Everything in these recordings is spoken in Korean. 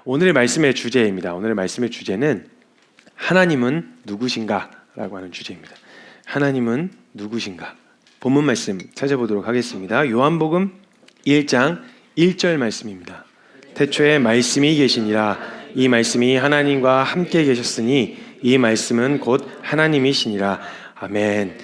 오늘의 말씀의 주제입니다. 오늘의 말씀의 주제는 하나님은 누구신가? 라고 하는 주제입니다. 하나님은 누구신가? 본문 말씀 찾아보도록 하겠습니다. 요한복음 1장 1절 말씀입니다. 태초에 말씀이 계시니라. 이 말씀이 하나님과 함께 계셨으니 이 말씀은 곧 하나님이시니라. 아멘.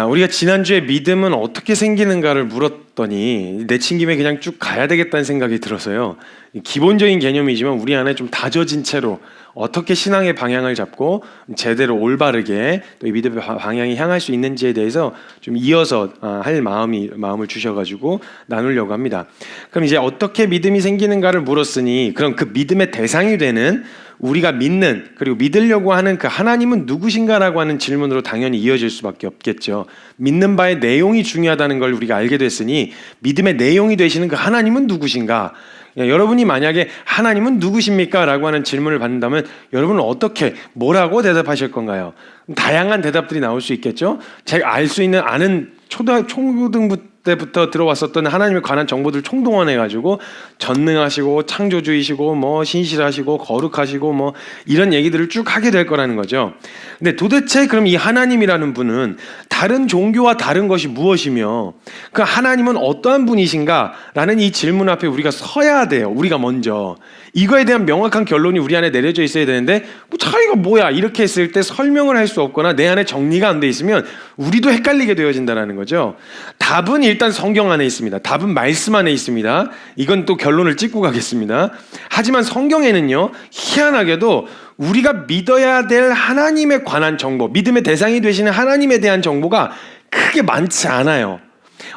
우리가 지난주에 믿음은 어떻게 생기는가를 물었더니 내친 김에 그냥 쭉 가야 되겠다는 생각이 들어서요. 기본적인 개념이지만 우리 안에 좀 다져진 채로 어떻게 신앙의 방향을 잡고 제대로 올바르게 또 이 믿음의 방향이 향할 수 있는지에 대해서 좀 이어서 할 마음을 주셔가지고 나누려고 합니다. 그럼 이제 어떻게 믿음이 생기는가를 물었으니 그럼 그 믿음의 대상이 되는 우리가 믿는 그리고 믿으려고 하는 그 하나님은 누구신가라고 하는 질문으로 당연히 이어질 수밖에 없겠죠. 믿는 바의 내용이 중요하다는 걸 우리가 알게 됐으니 믿음의 내용이 되시는 그 하나님은 누구신가? 여러분이 만약에 하나님은 누구십니까? 라고 하는 질문을 받는다면 여러분은 어떻게 뭐라고 대답하실 건가요? 다양한 대답들이 나올 수 있겠죠. 제가 알 수 있는 아는 초등부 때부터 들어왔었던 하나님에 관한 정보들 총동원해가지고 전능하시고 창조주이시고 뭐 신실하시고 거룩하시고 뭐 이런 얘기들을 쭉 하게 될 거라는 거죠. 근데 도대체 그럼 이 하나님이라는 분은 다른 종교와 다른 것이 무엇이며 그 하나님은 어떠한 분이신가? 라는 이 질문 앞에 우리가 서야 돼요. 우리가 먼저 이거에 대한 명확한 결론이 우리 안에 내려져 있어야 되는데 뭐 차이가 뭐야? 이렇게 했을 때 설명을 할 수 없거나 내 안에 정리가 안 돼 있으면 우리도 헷갈리게 되어진다는 거죠. 답은 일단 성경 안에 있습니다. 답은 말씀 안에 있습니다. 이건 또 결론을 찍고 가겠습니다. 하지만 성경에는요, 희한하게도 우리가 믿어야 될 하나님에 관한 정보, 믿음의 대상이 되시는 하나님에 대한 정보가 크게 많지 않아요.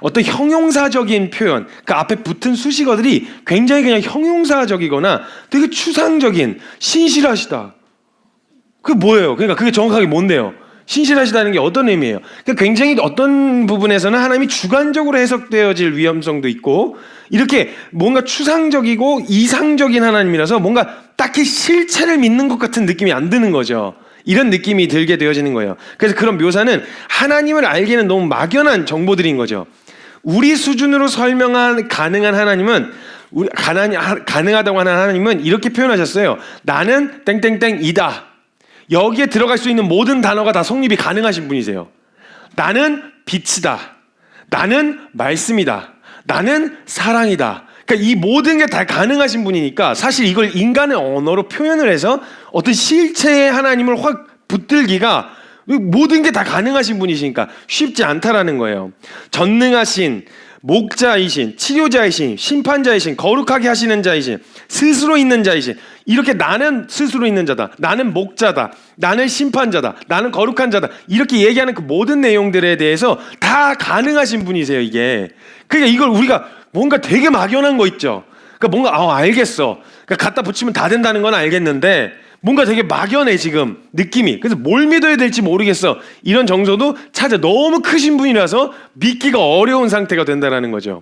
어떤 형용사적인 표현, 그 앞에 붙은 수식어들이 굉장히 그냥 형용사적이거나 되게 추상적인 신실하시다. 그게 뭐예요? 그러니까 그게 정확하게 뭔데요? 신실하시다는 게 어떤 의미예요? 그러니까 굉장히 어떤 부분에서는 하나님이 주관적으로 해석되어질 위험성도 있고 이렇게 뭔가 추상적이고 이상적인 하나님이라서 뭔가 딱히 실체를 믿는 것 같은 느낌이 안 드는 거죠. 이런 느낌이 들게 되어지는 거예요. 그래서 그런 묘사는 하나님을 알기에는 너무 막연한 정보들인 거죠. 우리 수준으로 가능한 하나님은 가능하다고 하는 하나님은 이렇게 표현하셨어요. 나는 땡땡땡이다. 여기에 들어갈 수 있는 모든 단어가 다 성립이 가능하신 분이세요. 나는 빛이다. 나는 말씀이다. 나는 사랑이다. 그러니까 이 모든 게 다 가능하신 분이니까 사실 이걸 인간의 언어로 표현을 해서 어떤 실체의 하나님을 확 붙들기가 모든 게 다 가능하신 분이시니까 쉽지 않다라는 거예요. 전능하신 목자이신, 치료자이신, 심판자이신, 거룩하게 하시는 자이신, 스스로 있는 자이신, 이렇게 나는 스스로 있는 자다, 나는 목자다, 나는 심판자다, 나는 거룩한 자다, 이렇게 얘기하는 그 모든 내용들에 대해서 다 가능하신 분이세요. 이게 그러니까 이걸 우리가 뭔가 되게 막연한 거 있죠. 그러니까 뭔가 알겠어, 그러니까 갖다 붙이면 다 된다는 건 알겠는데 뭔가 되게 막연해 지금 느낌이. 그래서 뭘 믿어야 될지 모르겠어. 이런 정서도 너무 크신 분이라서 믿기가 어려운 상태가 된다는 거죠.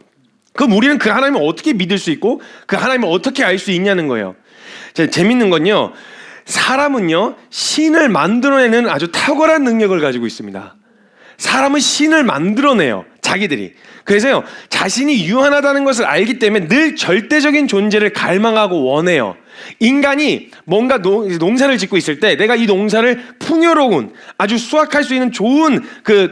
그럼 우리는 그 하나님을 어떻게 믿을 수 있고 그 하나님을 어떻게 알 수 있냐는 거예요. 재밌는 건요, 사람은요 신을 만들어내는 아주 탁월한 능력을 가지고 있습니다. 사람은 신을 만들어내요, 자기들이. 그래서요, 자신이 유한하다는 것을 알기 때문에 늘 절대적인 존재를 갈망하고 원해요. 인간이 뭔가 농사를 짓고 있을 때 내가 이 농사를 풍요로운 아주 수확할 수 있는 좋은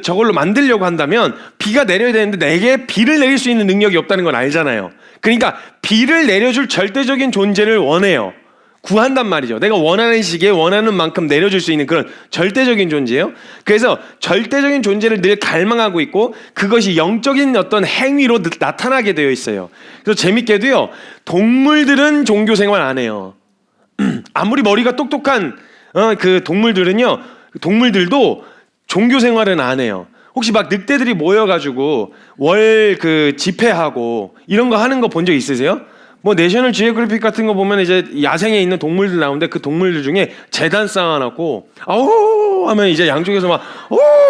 저걸로 만들려고 한다면 비가 내려야 되는데 내게 비를 내릴 수 있는 능력이 없다는 걸 알잖아요. 그러니까 비를 내려줄 절대적인 존재를 원해요. 구한단 말이죠. 내가 원하는 시기에 원하는 만큼 내려줄 수 있는 그런 절대적인 존재예요. 그래서 절대적인 존재를 늘 갈망하고 있고 그것이 영적인 어떤 행위로 나타나게 되어 있어요. 그래서 재밌게도요, 동물들은 종교 생활 안 해요. 아무리 머리가 똑똑한 그 동물들도 종교 생활은 안 해요. 혹시 막 늑대들이 모여가지고 월 집회하고 이런 거 하는 거 본 적 있으세요? 뭐 내셔널 지오그래픽 같은 거 보면 이제 야생에 있는 동물들 나오는데 그 동물들 중에 재단 쌓아놓고 아우 하면 이제 양쪽에서 막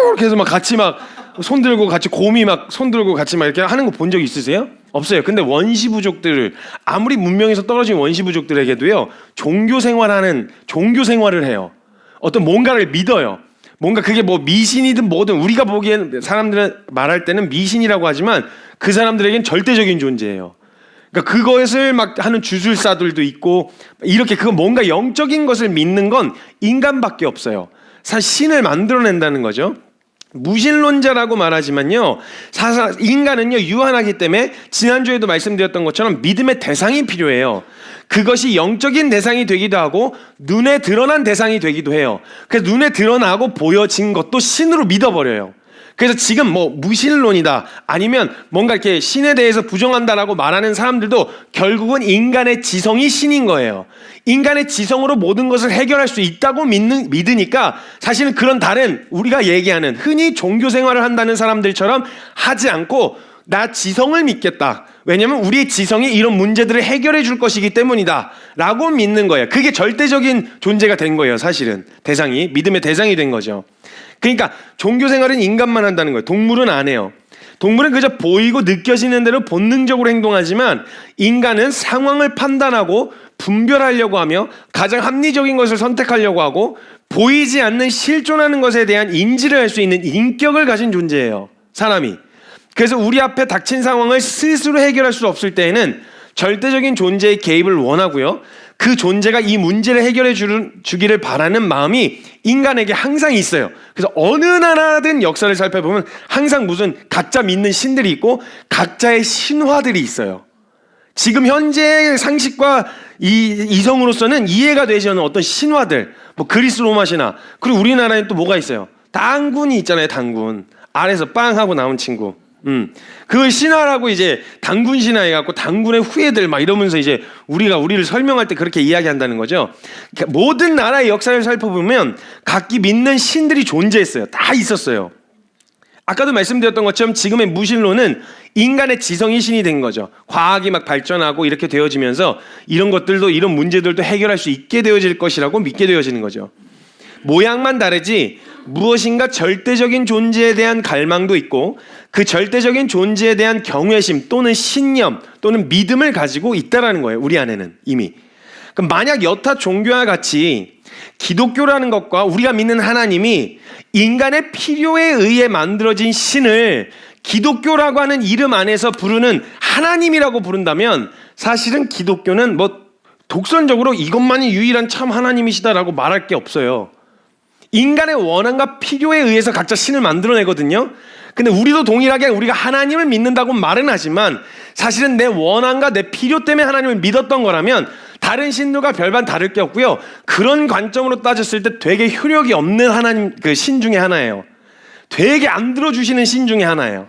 이렇게 해서 막 같이 막 손 들고 같이 곰이 막 손 들고 같이 막 이렇게 하는 거 본 적 있으세요? 없어요. 근데 원시 부족들, 아무리 문명에서 떨어진 원시 부족들에게도요 종교 생활을 해요. 어떤 뭔가를 믿어요. 뭔가 그게 뭐 미신이든 뭐든 우리가 보기엔 사람들은 말할 때는 미신이라고 하지만 그 사람들에겐 절대적인 존재예요. 그러니까 그것을 막 하는 주술사들도 있고 이렇게 그 뭔가 영적인 것을 믿는 건 인간밖에 없어요. 사실 신을 만들어낸다는 거죠. 무신론자라고 말하지만요, 사실 인간은요 유한하기 때문에 지난주에도 말씀드렸던 것처럼 믿음의 대상이 필요해요. 그것이 영적인 대상이 되기도 하고 눈에 드러난 대상이 되기도 해요. 그래서 눈에 드러나고 보여진 것도 신으로 믿어버려요. 그래서 지금 뭐 무신론이다 아니면 뭔가 이렇게 신에 대해서 부정한다라고 말하는 사람들도 결국은 인간의 지성이 신인 거예요. 인간의 지성으로 모든 것을 해결할 수 있다고 믿으니까 사실은 그런 다른 우리가 얘기하는 흔히 종교 생활을 한다는 사람들처럼 하지 않고 나 지성을 믿겠다. 왜냐하면 우리의 지성이 이런 문제들을 해결해 줄 것이기 때문이다 라고 믿는 거예요. 그게 절대적인 존재가 된 거예요. 사실은 대상이 믿음의 대상이 된 거죠. 그러니까 종교 생활은 인간만 한다는 거예요. 동물은 안 해요. 동물은 그저 보이고 느껴지는 대로 본능적으로 행동하지만 인간은 상황을 판단하고 분별하려고 하며 가장 합리적인 것을 선택하려고 하고 보이지 않는 실존하는 것에 대한 인지를 할 수 있는 인격을 가진 존재예요. 사람이. 그래서 우리 앞에 닥친 상황을 스스로 해결할 수 없을 때에는 절대적인 존재의 개입을 원하고요. 그 존재가 이 문제를 해결해 주기를 바라는 마음이 인간에게 항상 있어요. 그래서 어느 나라든 역사를 살펴보면 항상 무슨 각자 믿는 신들이 있고 각자의 신화들이 있어요. 지금 현재의 상식과 이성으로서는 이해가 되지 않는 어떤 신화들, 뭐 그리스 로마 신화, 그리고 우리나라에 또 뭐가 있어요? 당군이 있잖아요. 당군. 알에서 빵 하고 나온 친구. 그걸 신화라고 이제 당군 신화 해갖고 당군의 후예들 막 이러면서 이제 우리를 설명할 때 그렇게 이야기한다는 거죠. 그러니까 모든 나라의 역사를 살펴보면 각기 믿는 신들이 존재했어요. 다 있었어요. 아까도 말씀드렸던 것처럼 지금의 무신론은 인간의 지성이 신이 된 거죠. 과학이 막 발전하고 이렇게 되어지면서 이런 것들도 이런 문제들도 해결할 수 있게 되어질 것이라고 믿게 되어지는 거죠. 모양만 다르지 무엇인가 절대적인 존재에 대한 갈망도 있고 그 절대적인 존재에 대한 경외심 또는 신념 또는 믿음을 가지고 있다라는 거예요. 우리 안에는 이미. 그럼 만약 여타 종교와 같이 기독교라는 것과 우리가 믿는 하나님이 인간의 필요에 의해 만들어진 신을 기독교라고 하는 이름 안에서 부르는 하나님이라고 부른다면 사실은 기독교는 뭐 독선적으로 이것만이 유일한 참 하나님이시다라고 말할 게 없어요. 인간의 원함과 필요에 의해서 각자 신을 만들어내거든요. 근데 우리도 동일하게 우리가 하나님을 믿는다고 말은 하지만 사실은 내 원함과 내 필요 때문에 하나님을 믿었던 거라면 다른 신들과 별반 다를 게 없고요. 그런 관점으로 따졌을 때 되게 효력이 없는 하나님 그 신 중에 하나예요. 되게 안 들어주시는 신 중에 하나예요.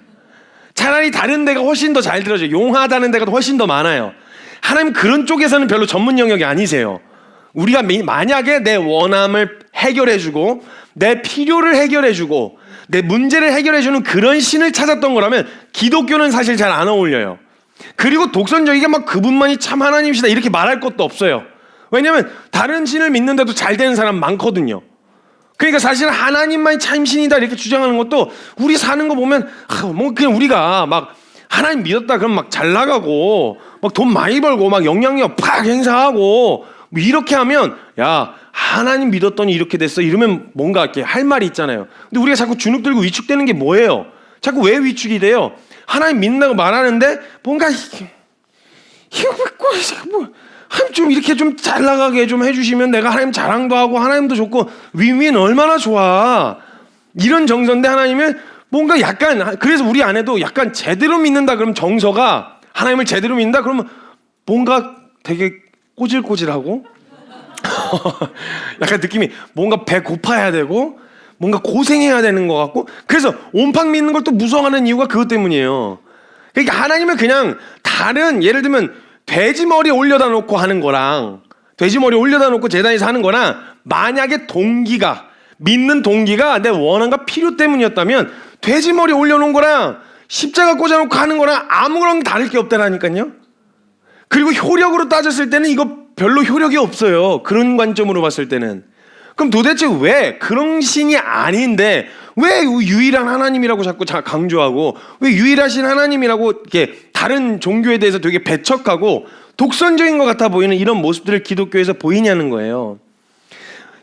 차라리 다른 데가 훨씬 더 잘 들어줘요. 용하다는 데가 훨씬 더 많아요. 하나님 그런 쪽에서는 별로 전문 영역이 아니세요. 우리가 만약에 내 원함을 해결해주고 내 필요를 해결해주고 내 문제를 해결해주는 그런 신을 찾았던 거라면 기독교는 사실 잘 안 어울려요. 그리고 독선적이게 막 그분만이 참 하나님이시다 이렇게 말할 것도 없어요. 왜냐하면 다른 신을 믿는데도 잘 되는 사람 많거든요. 그러니까 사실 하나님만이 참 신이다 이렇게 주장하는 것도 우리 사는 거 보면 뭐 그냥 우리가 막 하나님 믿었다 그러면 막 잘 나가고 막 돈 많이 벌고 막 영향력 팍 행사하고 뭐 이렇게 하면 야 하나님 믿었더니 이렇게 됐어 이러면 뭔가 이렇게 할 말이 있잖아요. 근데 우리가 자꾸 주눅 들고 위축되는 게 뭐예요? 자꾸 왜 위축이 돼요? 하나님 믿는다고 말하는데 뭔가 하나님 좀 이렇게 좀 잘 나가게 좀 해주시면 내가 하나님 자랑도 하고 하나님도 좋고 윈윈 얼마나 좋아 이런 정서인데 하나님은 뭔가 약간 그래서 우리 안에도 약간 제대로 믿는다 그러면 정서가 하나님을 제대로 믿는다 그러면 뭔가 되게 꼬질꼬질하고 약간 느낌이 뭔가 배 고파야 되고 뭔가 고생해야 되는 것 같고 그래서 온팡 믿는 걸 또 무서워하는 이유가 그것 때문이에요. 그러니까 하나님은 그냥 다른 예를 들면 돼지 머리 올려다 놓고 하는 거랑 돼지 머리 올려다 놓고 제단에서 하는 거랑 만약에 동기가 믿는 동기가 내 원함과 필요 때문이었다면 돼지 머리 올려놓은 거랑 십자가 꽂아놓고 하는 거랑 아무런 다를 게 없다라니까요. 그리고 효력으로 따졌을 때는 이거 별로 효력이 없어요. 그런 관점으로 봤을 때는. 그럼 도대체 왜 그런 신이 아닌데 왜 유일한 하나님이라고 자꾸 강조하고 왜 유일하신 하나님이라고 이렇게 다른 종교에 대해서 되게 배척하고 독선적인 것 같아 보이는 이런 모습들을 기독교에서 보이냐는 거예요.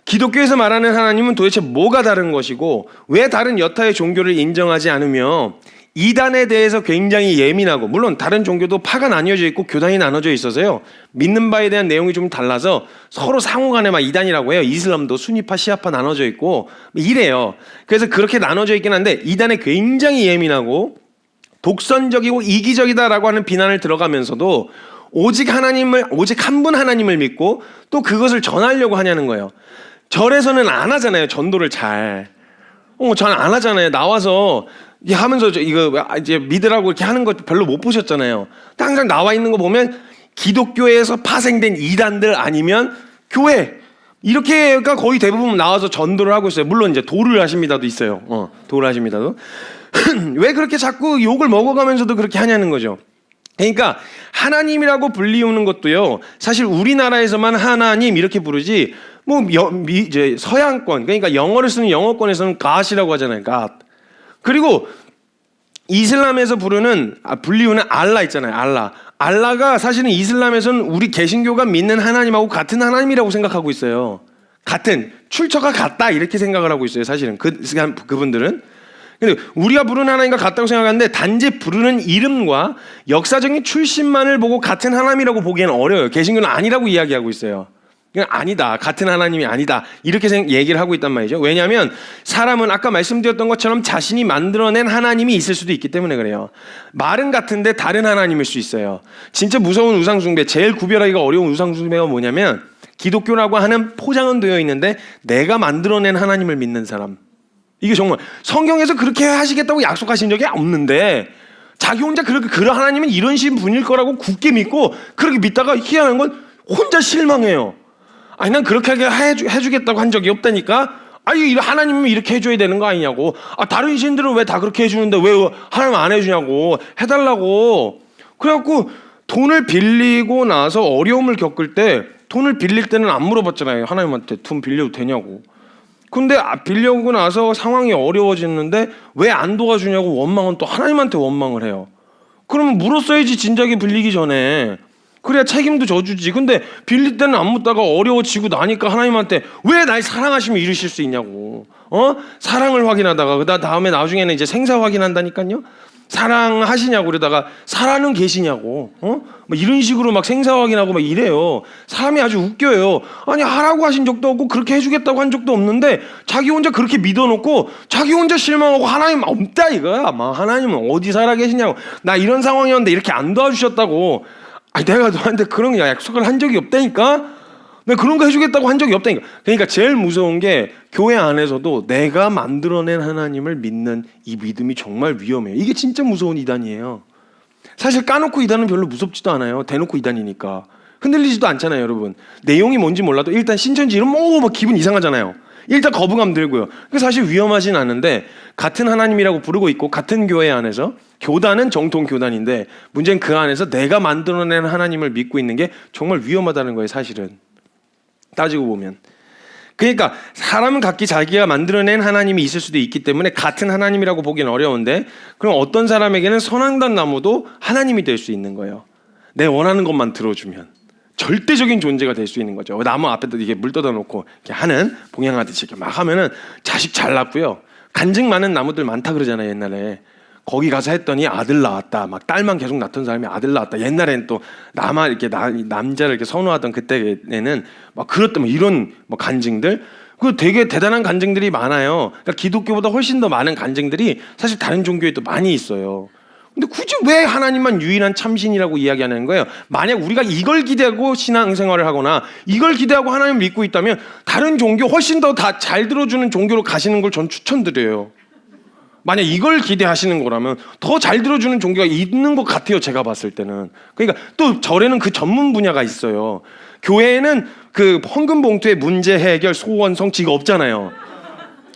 기독교에서 말하는 하나님은 도대체 뭐가 다른 것이고 왜 다른 여타의 종교를 인정하지 않으며 이단에 대해서 굉장히 예민하고, 물론 다른 종교도 파가 나뉘어져 있고 교단이 나눠져 있어서요, 믿는 바에 대한 내용이 좀 달라서 서로 상호간에 막 이단이라고 해요. 이슬람도 수니파 시아파 나눠져 있고 이래요. 그래서 그렇게 나눠져 있긴 한데 이단에 굉장히 예민하고 독선적이고 이기적이다라고 하는 비난을 들어가면서도 오직 하나님을, 오직 한 분 하나님을 믿고 또 그것을 전하려고 하냐는 거예요. 절에서는 안 하잖아요, 전도를 잘. 잘 안 하잖아요. 나와서 하면서 이거 이제 믿으라고 이렇게 하는 거 별로 못 보셨잖아요. 항상 나와 있는 거 보면 기독교에서 파생된 이단들 아니면 교회, 이렇게가 거의 대부분 나와서 전도를 하고 있어요. 물론 이제 도를 하십니다도 있어요. 도를 하십니다도. 왜 그렇게 자꾸 욕을 먹어가면서도 그렇게 하냐는 거죠. 그러니까 하나님이라고 불리우는 것도요, 사실 우리나라에서만 하나님 이렇게 부르지, 뭐 이제 서양권, 그러니까 영어를 쓰는 영어권에서는 God이라고 하잖아요. God. 그리고 이슬람에서 부르는 불리우는 알라 있잖아요. 알라가 사실은 이슬람에서는 우리 개신교가 믿는 하나님하고 같은 하나님이라고 생각하고 있어요. 같은, 출처가 같다 이렇게 생각을 하고 있어요. 사실은 그분들은. 근데 우리가 부르는 하나님과 같다고 생각하는데 단지 부르는 이름과 역사적인 출신만을 보고 같은 하나님이라고 보기에는 어려워요. 개신교는 아니라고 이야기하고 있어요. 그냥 아니다, 같은 하나님이 아니다 이렇게 얘기를 하고 있단 말이죠. 왜냐하면 사람은 아까 말씀드렸던 것처럼 자신이 만들어낸 하나님이 있을 수도 있기 때문에 그래요. 말은 같은데 다른 하나님일 수 있어요. 진짜 무서운 우상숭배, 제일 구별하기가 어려운 우상숭배가 뭐냐면 기독교라고 하는 포장은 되어 있는데 내가 만들어낸 하나님을 믿는 사람. 이게 정말 성경에서 그렇게 하시겠다고 약속하신 적이 없는데 자기 혼자 그런 하나님은 이런 식 분일 거라고 굳게 믿고 그렇게 믿다가 희한한 건 혼자 실망해요. 아니 난 그렇게 해주겠다고 한 적이 없다니까. 아니 하나님은 이렇게 해줘야 되는 거 아니냐고. 다른 신들은 왜 다 그렇게 해주는데 왜 하나님 안 해주냐고, 해달라고. 그래갖고 돈을 빌리고 나서 어려움을 겪을 때 돈을 빌릴 때는 안 물어봤잖아요. 하나님한테 돈 빌려도 되냐고. 근데 빌려오고 나서 상황이 어려워지는데 왜 안 도와주냐고 원망은 또 하나님한테 원망을 해요. 그러면 물었어야지, 진작에 빌리기 전에. 그래야 책임도 져주지. 근데 빌릴 때는 안 묻다가 어려워지고 나니까 하나님한테 왜 날 사랑하시면 이러실 수 있냐고. 사랑을 확인하다가 그다 다음에 나중에는 이제 생사 확인한다니까요. 사랑하시냐고 그러다가 살아는 계시냐고. 뭐 이런 식으로 막 생사 확인하고 막 이래요. 사람이 아주 웃겨요. 아니 하라고 하신 적도 없고 그렇게 해주겠다고 한 적도 없는데 자기 혼자 그렇게 믿어놓고 자기 혼자 실망하고 하나님 없다 이거야. 막 하나님은 어디 살아 계시냐고. 나 이런 상황이었는데 이렇게 안 도와주셨다고. 아니 내가 너한테 그런 약속을 한 적이 없다니까. 내가 그런 거 해주겠다고 한 적이 없다니까. 그러니까 제일 무서운 게 교회 안에서도 내가 만들어낸 하나님을 믿는 이 믿음이 정말 위험해요. 이게 진짜 무서운 이단이에요. 사실 까놓고 이단은 별로 무섭지도 않아요. 대놓고 이단이니까. 흔들리지도 않잖아요, 여러분. 내용이 뭔지 몰라도 일단 신천지 이러면 막 기분 이상하잖아요. 일단 거부감 들고요. 사실 위험하진 않은데 같은 하나님이라고 부르고 있고 같은 교회 안에서 교단은 정통 교단인데 문제는 그 안에서 내가 만들어낸 하나님을 믿고 있는 게 정말 위험하다는 거예요, 사실은. 따지고 보면. 그러니까 사람은 각기 자기가 만들어낸 하나님이 있을 수도 있기 때문에 같은 하나님이라고 보기는 어려운데, 그럼 어떤 사람에게는 선악단 나무도 하나님이 될 수 있는 거예요. 내 원하는 것만 들어주면 절대적인 존재가 될 수 있는 거죠. 나무 앞에다 이게 물 떠다 놓고 이렇게 하는, 봉양하듯이 이렇게 막 하면은 자식 잘 낳고요. 간증 많은 나무들 많다 그러잖아요, 옛날에. 거기 가서 했더니 아들 낳았다. 막 딸만 계속 낳던 사람이 아들 낳았다. 옛날에는 또 나만 이렇게 남자를 이렇게 선호하던 그때에는 막 그렇다. 이런 뭐 간증들. 그 되게 대단한 간증들이 많아요. 그러니까 기독교보다 훨씬 더 많은 간증들이 사실 다른 종교에도 많이 있어요. 근데 굳이 왜 하나님만 유일한 참신이라고 이야기하는 거예요? 만약 우리가 이걸 기대하고 신앙생활을 하거나 이걸 기대하고 하나님을 믿고 있다면 다른 종교 훨씬 더 다 잘 들어주는 종교로 가시는 걸 전 추천드려요. 만약 이걸 기대하시는 거라면 더 잘 들어주는 종교가 있는 것 같아요, 제가 봤을 때는. 그러니까 또 절에는 그 전문 분야가 있어요. 교회에는 그 헌금 봉투에 문제 해결, 소원, 성취 이거 없잖아요.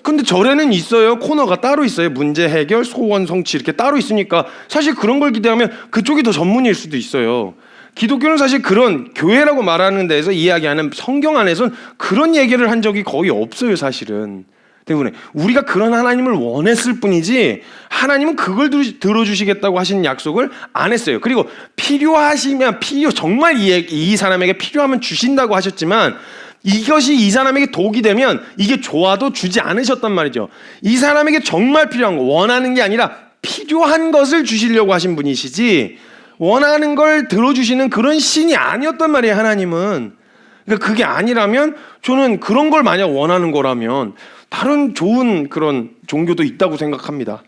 근데 절에는 있어요. 코너가 따로 있어요. 문제 해결, 소원, 성취 이렇게 따로 있으니까 사실 그런 걸 기대하면 그쪽이 더 전문일 수도 있어요. 기독교는 사실 그런 교회라고 말하는 데서 이야기하는 성경 안에서는 그런 얘기를 한 적이 거의 없어요, 사실은. 때문에 우리가 그런 하나님을 원했을 뿐이지 하나님은 그걸 들어주시겠다고 하신 약속을 안 했어요. 그리고 필요하시면 정말 이 사람에게 필요하면 주신다고 하셨지만 이것이 이 사람에게 독이 되면 이게 좋아도 주지 않으셨단 말이죠. 이 사람에게 정말 필요한 거, 원하는 게 아니라 필요한 것을 주시려고 하신 분이시지 원하는 걸 들어주시는 그런 신이 아니었단 말이에요. 하나님은. 그러니까 그게 아니라면 저는 그런 걸 만약 원하는 거라면 다른 좋은 그런 종교도 있다고 생각합니다.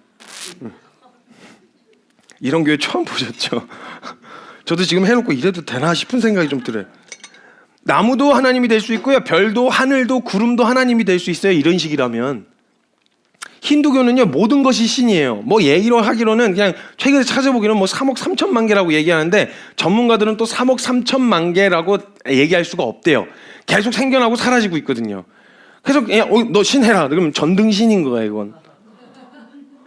이런 교회 처음 보셨죠? 저도 지금 해놓고 이래도 되나 싶은 생각이 좀 들어요. 나무도 하나님이 될 수 있고요. 별도, 하늘도, 구름도 하나님이 될 수 있어요. 이런 식이라면. 힌두교는요, 모든 것이 신이에요. 뭐 얘기로 하기로는 그냥 최근에 찾아보기로는 뭐 3억 3천만 개라고 얘기하는데 전문가들은 또 3억 3천만 개라고 얘기할 수가 없대요. 계속 생겨나고 사라지고 있거든요. 그래서 그냥 너 신해라. 그러면 전등신인 거야, 이건.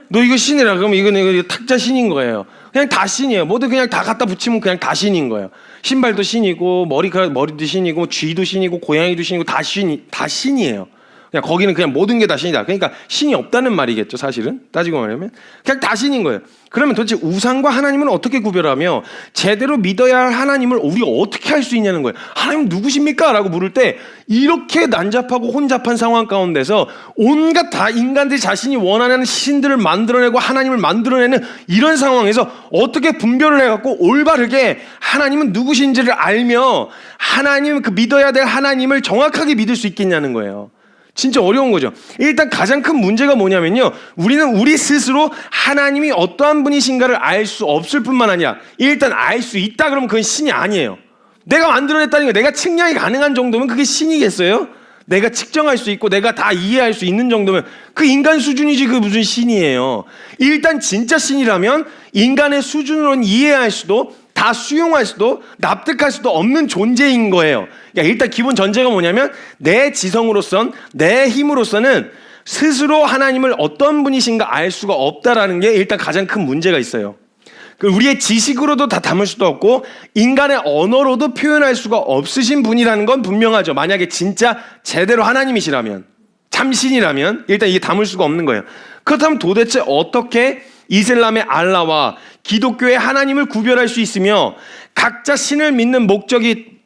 너 이거 신해라. 그러면 이거 탁자 신인 거예요. 그냥 다 신이에요. 모두 그냥 다 갖다 붙이면 그냥 다 신인 거예요. 신발도 신이고 머리도 신이고 쥐도 신이고 고양이도 신이고 다 신이에요. 그냥 거기는 그냥 모든 게 다 신이다. 그러니까 신이 없다는 말이겠죠, 사실은. 따지고 말하면. 그냥 다 신인 거예요. 그러면 도대체 우상과 하나님은 어떻게 구별하며 제대로 믿어야 할 하나님을 우리가 어떻게 할 수 있냐는 거예요. 하나님 누구십니까? 라고 물을 때 이렇게 난잡하고 혼잡한 상황 가운데서 온갖 다 인간들이 자신이 원하는 신들을 만들어내고 하나님을 만들어내는 이런 상황에서 어떻게 분별을 해갖고 올바르게 하나님은 누구신지를 알며 하나님, 그 믿어야 될 하나님을 정확하게 믿을 수 있겠냐는 거예요. 진짜 어려운 거죠. 일단 가장 큰 문제가 뭐냐면요, 우리는 우리 스스로 하나님이 어떠한 분이신가를 알 수 없을 뿐만 아니라 일단 알 수 있다 그러면 그건 신이 아니에요. 내가 만들어냈다는 거, 내가 측량이 가능한 정도면 그게 신이겠어요? 내가 측정할 수 있고 내가 다 이해할 수 있는 정도면 그 인간 수준이지 그게 무슨 신이에요. 일단 진짜 신이라면 인간의 수준으로는 이해할 수도 다 수용할 수도 납득할 수도 없는 존재인 거예요. 그러니까 일단 기본 전제가 뭐냐면 내 지성으로선, 내 힘으로서는 스스로 하나님을 어떤 분이신가 알 수가 없다라는 게 일단 가장 큰 문제가 있어요. 우리의 지식으로도 다 담을 수도 없고 인간의 언어로도 표현할 수가 없으신 분이라는 건 분명하죠. 만약에 진짜 제대로 하나님이시라면, 참신이라면 일단 이게 담을 수가 없는 거예요. 그렇다면 도대체 어떻게 이슬람의 알라와 기독교의 하나님을 구별할 수 있으며 각자 신을 믿는 목적이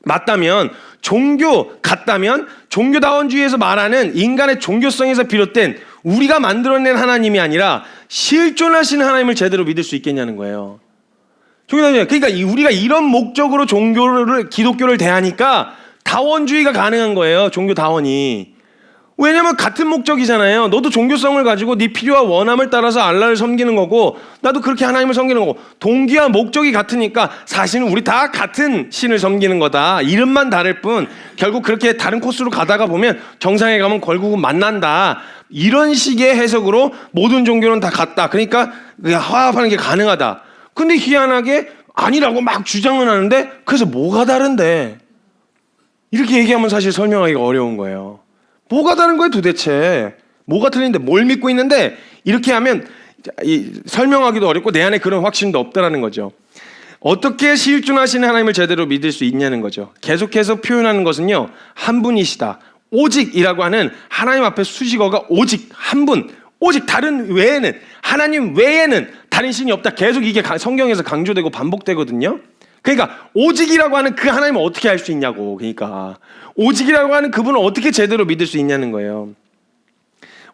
맞다면, 종교 같다면 종교다원주의에서 말하는 인간의 종교성에서 비롯된 우리가 만들어낸 하나님이 아니라 실존하신 하나님을 제대로 믿을 수 있겠냐는 거예요. 그러니까 우리가 이런 목적으로 기독교를 대하니까 다원주의가 가능한 거예요. 종교다원이. 왜냐면 같은 목적이잖아요. 너도 종교성을 가지고 네 필요와 원함을 따라서 알라를 섬기는 거고 나도 그렇게 하나님을 섬기는 거고 동기와 목적이 같으니까 사실은 우리 다 같은 신을 섬기는 거다. 이름만 다를 뿐 결국 그렇게 다른 코스로 가다가 보면 정상에 가면 결국은 만난다. 이런 식의 해석으로 모든 종교는 다 같다. 그러니까 화합하는 게 가능하다. 근데 희한하게 아니라고 막 주장은 하는데 그래서 뭐가 다른데? 이렇게 얘기하면 사실 설명하기가 어려운 거예요. 뭐가 다른 거예요 도대체? 뭐가 틀린데 뭘 믿고 있는데 이렇게 하면 설명하기도 어렵고 내 안에 그런 확신도 없다라는 거죠. 어떻게 실존하시는 하나님을 제대로 믿을 수 있냐는 거죠. 계속해서 표현하는 것은요, 한 분이시다. 오직이라고 하는 하나님 앞에 수식어가 오직 한 분, 오직 다른 외에는, 하나님 외에는 다른 신이 없다. 계속 이게 성경에서 강조되고 반복되거든요. 그러니까 오직이라고 하는 그 하나님을 어떻게 알 수 있냐고. 그러니까 오직이라고 하는 그분을 어떻게 제대로 믿을 수 있냐는 거예요.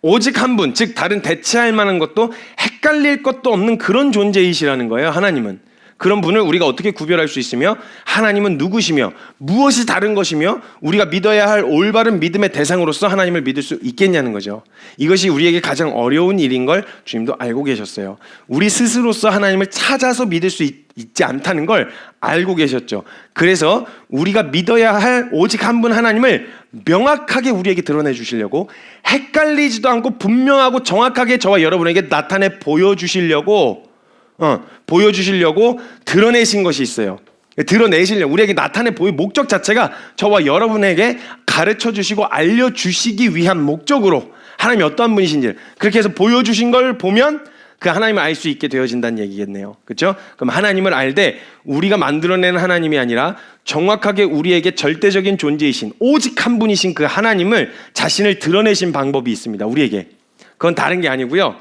오직 한 분, 즉 다른 대체할 만한 것도 헷갈릴 것도 없는 그런 존재이시라는 거예요. 하나님은. 그런 분을 우리가 어떻게 구별할 수 있으며 하나님은 누구시며 무엇이 다른 것이며 우리가 믿어야 할 올바른 믿음의 대상으로서 하나님을 믿을 수 있겠냐는 거죠. 이것이 우리에게 가장 어려운 일인 걸 주님도 알고 계셨어요. 우리 스스로서 하나님을 찾아서 믿을 수 있지 않다는 걸 알고 계셨죠. 그래서 우리가 믿어야 할 오직 한 분 하나님을 명확하게 우리에게 드러내 주시려고 헷갈리지도 않고 분명하고 정확하게 저와 여러분에게 나타내 보여주시려고 드러내신 것이 있어요. 드러내시려고 우리에게 나타내 보일 목적 자체가 저와 여러분에게 가르쳐 주시고 알려주시기 위한 목적으로 하나님이 어떠한 분이신지 그렇게 해서 보여주신 걸 보면 그 하나님을 알 수 있게 되어진다는 얘기겠네요. 그렇죠? 그럼 하나님을 알되 우리가 만들어내는 하나님이 아니라 정확하게 우리에게 절대적인 존재이신 오직 한 분이신 그 하나님을 자신을 드러내신 방법이 있습니다. 우리에게. 그건 다른 게 아니고요.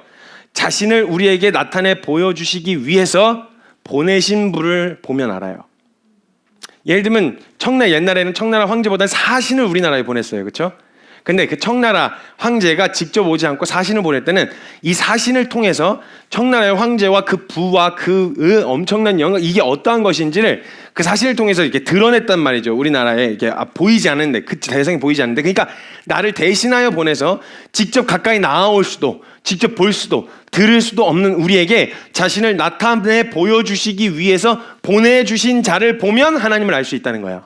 자신을 우리에게 나타내 보여주시기 위해서 보내신 분을 보면 알아요. 예를 들면 옛날에는 청나라 황제보다 사신을 우리나라에 보냈어요. 그렇죠? 근데 그 청나라 황제가 직접 오지 않고 사신을 보낼 때는 이 사신을 통해서 청나라의 황제와 그 부와 그 엄청난 영광, 이게 어떠한 것인지를 그 사신을 통해서 이렇게 드러냈단 말이죠. 우리나라에 이게 보이지 않는데, 그 대상이 보이지 않는데, 그러니까 나를 대신하여 보내서 직접 가까이 나아올 수도, 직접 볼 수도, 들을 수도 없는 우리에게 자신을 나타내 보여주시기 위해서 보내주신 자를 보면 하나님을 알 수 있다는 거예요.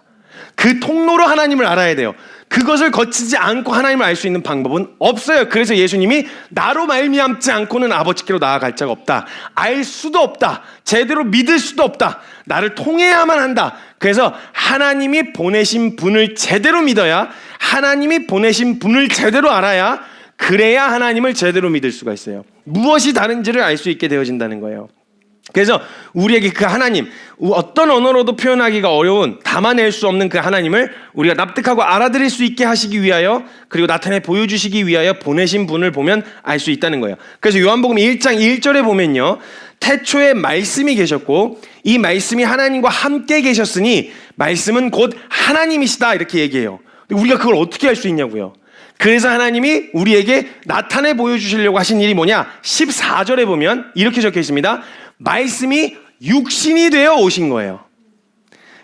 그 통로로 하나님을 알아야 돼요. 그것을 거치지 않고 하나님을 알 수 있는 방법은 없어요. 그래서 예수님이 나로 말미암지 않고는 아버지께로 나아갈 자가 없다. 알 수도 없다. 제대로 믿을 수도 없다. 나를 통해야만 한다. 그래서 하나님이 보내신 분을 제대로 믿어야, 하나님이 보내신 분을 제대로 알아야, 그래야 하나님을 제대로 믿을 수가 있어요. 무엇이 다른지를 알 수 있게 되어진다는 거예요. 그래서 우리에게 그 하나님, 어떤 언어로도 표현하기가 어려운, 담아낼 수 없는 그 하나님을 우리가 납득하고 알아들을 수 있게 하시기 위하여, 그리고 나타내 보여주시기 위하여 보내신 분을 보면 알 수 있다는 거예요. 그래서 요한복음 1장 1절에 보면요, 태초에 말씀이 계셨고 이 말씀이 하나님과 함께 계셨으니 말씀은 곧 하나님이시다, 이렇게 얘기해요. 우리가 그걸 어떻게 알 수 있냐고요. 그래서 하나님이 우리에게 나타내 보여주시려고 하신 일이 뭐냐, 14절에 보면 이렇게 적혀 있습니다. 말씀이 육신이 되어 오신 거예요.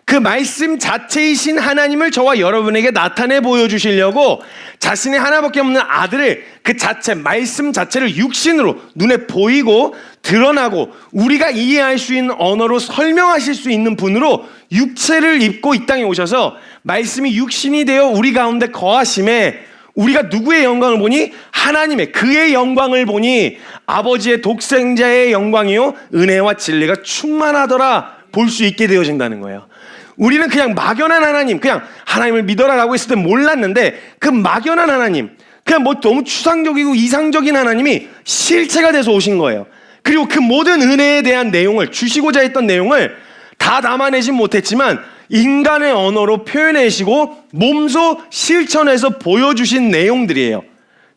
그 말씀 자체이신 하나님을 저와 여러분에게 나타내 보여주시려고 자신의 하나밖에 없는 아들을, 그 자체, 말씀 자체를 육신으로 눈에 보이고 드러나고 우리가 이해할 수 있는 언어로 설명하실 수 있는 분으로 육체를 입고 이 땅에 오셔서 말씀이 육신이 되어 우리 가운데 거하심에 우리가 누구의 영광을 보니? 하나님의, 그의 영광을 보니 아버지의 독생자의 영광이요 은혜와 진리가 충만하더라 볼 수 있게 되어진다는 거예요. 우리는 그냥 막연한 하나님, 그냥 하나님을 믿어라라고 했을 때 몰랐는데, 그 막연한 하나님, 그냥 뭐 너무 추상적이고 이상적인 하나님이 실체가 돼서 오신 거예요. 그리고 그 모든 은혜에 대한 내용을, 주시고자 했던 내용을 다 담아내진 못했지만 인간의 언어로 표현해시고 몸소 실천해서 보여주신 내용들이에요.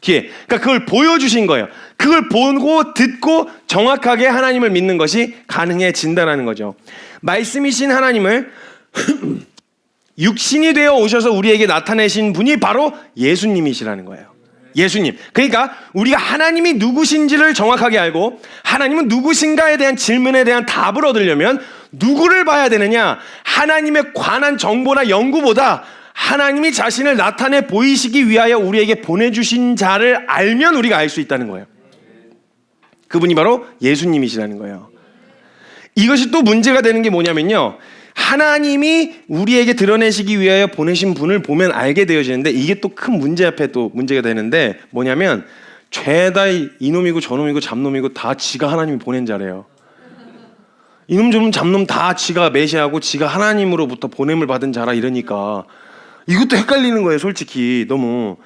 그러니까 그걸 보여주신 거예요. 그걸 보고 듣고 정확하게 하나님을 믿는 것이 가능해진다는 거죠. 말씀이신 하나님을 육신이 되어 오셔서 우리에게 나타내신 분이 바로 예수님이시라는 거예요. 예수님. 그러니까 우리가 하나님이 누구신지를 정확하게 알고 하나님은 누구신가에 대한 질문에 대한 답을 얻으려면 누구를 봐야 되느냐? 하나님에 관한 정보나 연구보다 하나님이 자신을 나타내 보이시기 위하여 우리에게 보내주신 자를 알면 우리가 알 수 있다는 거예요. 그분이 바로 예수님이시라는 거예요. 이것이 또 문제가 되는 게 뭐냐면요, 하나님이 우리에게 드러내시기 위하여 보내신 분을 보면 알게 되어지는데, 이게 또 큰 문제 앞에 또 문제가 되는데, 뭐냐면 죄다 이놈이고 저놈이고 잡놈이고 다 지가 하나님이 보낸 자래요. 이놈 저놈 잡놈 다 지가 메시아고 지가 하나님으로부터 보냄을 받은 자라 이러니까 이것도 헷갈리는 거예요. 솔직히 너무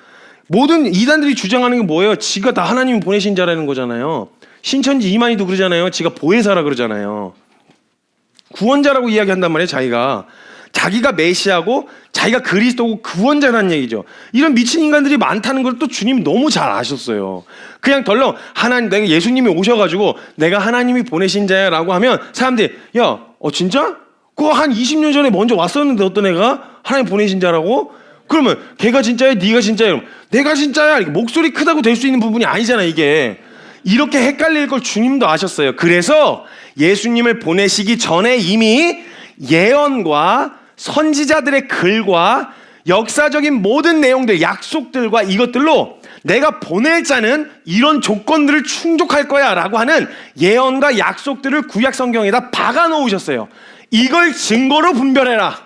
모든 이단들이 주장하는 게 뭐예요? 지가 다 하나님이 보내신 자라는 거잖아요. 신천지 이만희도 그러잖아요. 지가 보혜사라 그러잖아요. 구원자라고 이야기한단 말이에요. 자기가 메시아고 자기가 그리스도고 구원자라는 얘기죠. 이런 미친 인간들이 많다는 걸 또 주님이 너무 잘 아셨어요. 그냥 덜렁 하나님, 내가 예수님이 오셔가지고 내가 하나님이 보내신 자야 라고 하면 사람들이 야, 진짜? 그거 한 20년 전에 먼저 왔었는데 어떤 애가 하나님 보내신 자라고? 그러면 걔가 진짜야? 네가 진짜야? 이러면 내가 진짜야? 목소리 크다고 될 수 있는 부분이 아니잖아 이게. 이렇게 헷갈릴 걸 주님도 아셨어요. 그래서 예수님을 보내시기 전에 이미 예언과 선지자들의 글과 역사적인 모든 내용들, 약속들과 이것들로 내가 보낼 자는 이런 조건들을 충족할 거야 라고 하는 예언과 약속들을 구약 성경에다 박아 놓으셨어요. 이걸 증거로 분별해라,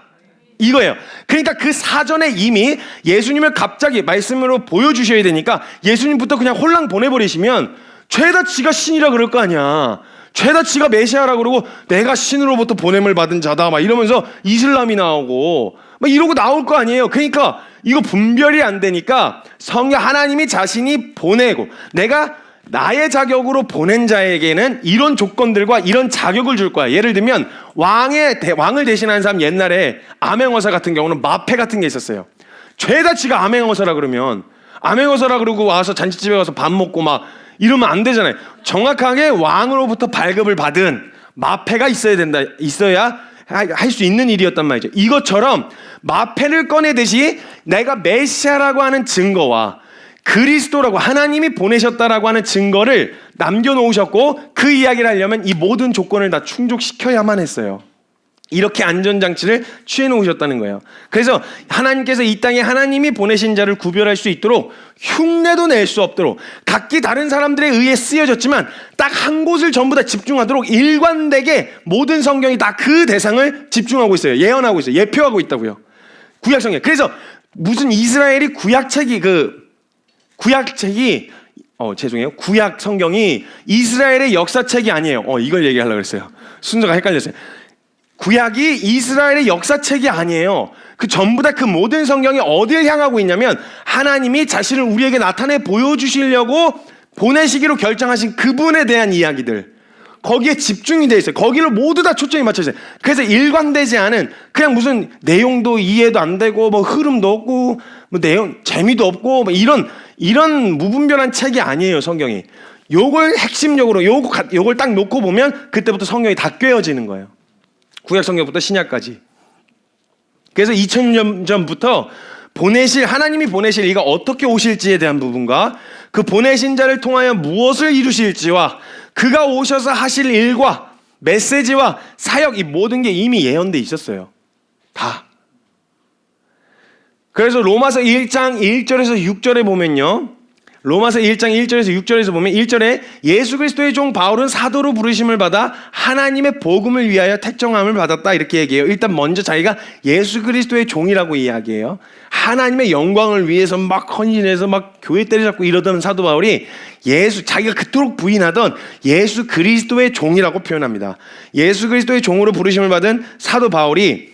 이거예요. 그러니까 그 사전에 이미 예수님을 갑자기 말씀으로 보여주셔야 되니까 예수님부터 그냥 홀랑 보내버리시면 죄다 지가 신이라 그럴 거 아니야. 죄다 지가 메시아라 그러고 내가 신으로부터 보냄을 받은 자다 막 이러면서 이슬람이 나오고 막 이러고 나올 거 아니에요. 그러니까 이거 분별이 안 되니까 성경 하나님이 자신이 보내고 내가 나의 자격으로 보낸 자에게는 이런 조건들과 이런 자격을 줄 거야. 예를 들면 왕을 대신하는 사람, 옛날에 암행어사 같은 경우는 마패 같은 게 있었어요. 죄다 지가 암행어사라 그러면 암행어사라 그러고 와서 잔치집에 가서 밥 먹고 막 이러면 안 되잖아요. 정확하게 왕으로부터 발급을 받은 마패가 있어야 된다. 있어야 할 수 있는 일이었단 말이죠. 이것처럼 마패를 꺼내듯이 내가 메시아라고 하는 증거와 그리스도라고 하나님이 보내셨다라고 하는 증거를 남겨놓으셨고, 그 이야기를 하려면 이 모든 조건을 다 충족시켜야만 했어요. 이렇게 안전장치를 취해놓으셨다는 거예요. 그래서 하나님께서 이 땅에 하나님이 보내신 자를 구별할 수 있도록 흉내도 낼 수 없도록 각기 다른 사람들에 의해 쓰여졌지만 딱 한 곳을 전부 다 집중하도록 일관되게 모든 성경이 다 그 대상을 집중하고 있어요. 예언하고 있어요. 예표하고 있다고요. 구약 성경. 그래서 무슨 이스라엘이 구약 성경이 이스라엘의 역사책이 아니에요. 이걸 얘기하려고 그랬어요. 순서가 헷갈렸어요. 구약이 이스라엘의 역사책이 아니에요. 그 전부 다 그 모든 성경이 어딜 향하고 있냐면 하나님이 자신을 우리에게 나타내 보여주시려고 보내시기로 결정하신 그분에 대한 이야기들, 거기에 집중이 돼 있어요. 거기를 모두 다 초점이 맞춰 있어요. 그래서 일관되지 않은, 그냥 무슨 내용도 이해도 안 되고 뭐 흐름도 없고 뭐 내용 재미도 없고 뭐 이런 무분별한 책이 아니에요. 성경이 요걸 핵심적으로 요걸 딱 놓고 보면 그때부터 성경이 다 꿰어지는 거예요. 구약 성경부터 신약까지. 그래서 2000년 전부터 하나님이 보내실 이가 어떻게 오실지에 대한 부분과 그 보내신 자를 통하여 무엇을 이루실지와 그가 오셔서 하실 일과 메시지와 사역, 이 모든 게 이미 예언돼 있었어요. 다. 그래서 로마서 1장 1절에서 6절에 보면요, 로마서 1장 1절에서 6절에서 보면 1절에 예수 그리스도의 종 바울은 사도로 부르심을 받아 하나님의 복음을 위하여 택정함을 받았다, 이렇게 얘기해요. 일단 먼저 자기가 예수 그리스도의 종이라고 이야기해요. 하나님의 영광을 위해서 막 헌신해서 막 교회 때려잡고 이러던 사도 바울이 자기가 그토록 부인하던 예수 그리스도의 종이라고 표현합니다. 예수 그리스도의 종으로 부르심을 받은 사도 바울이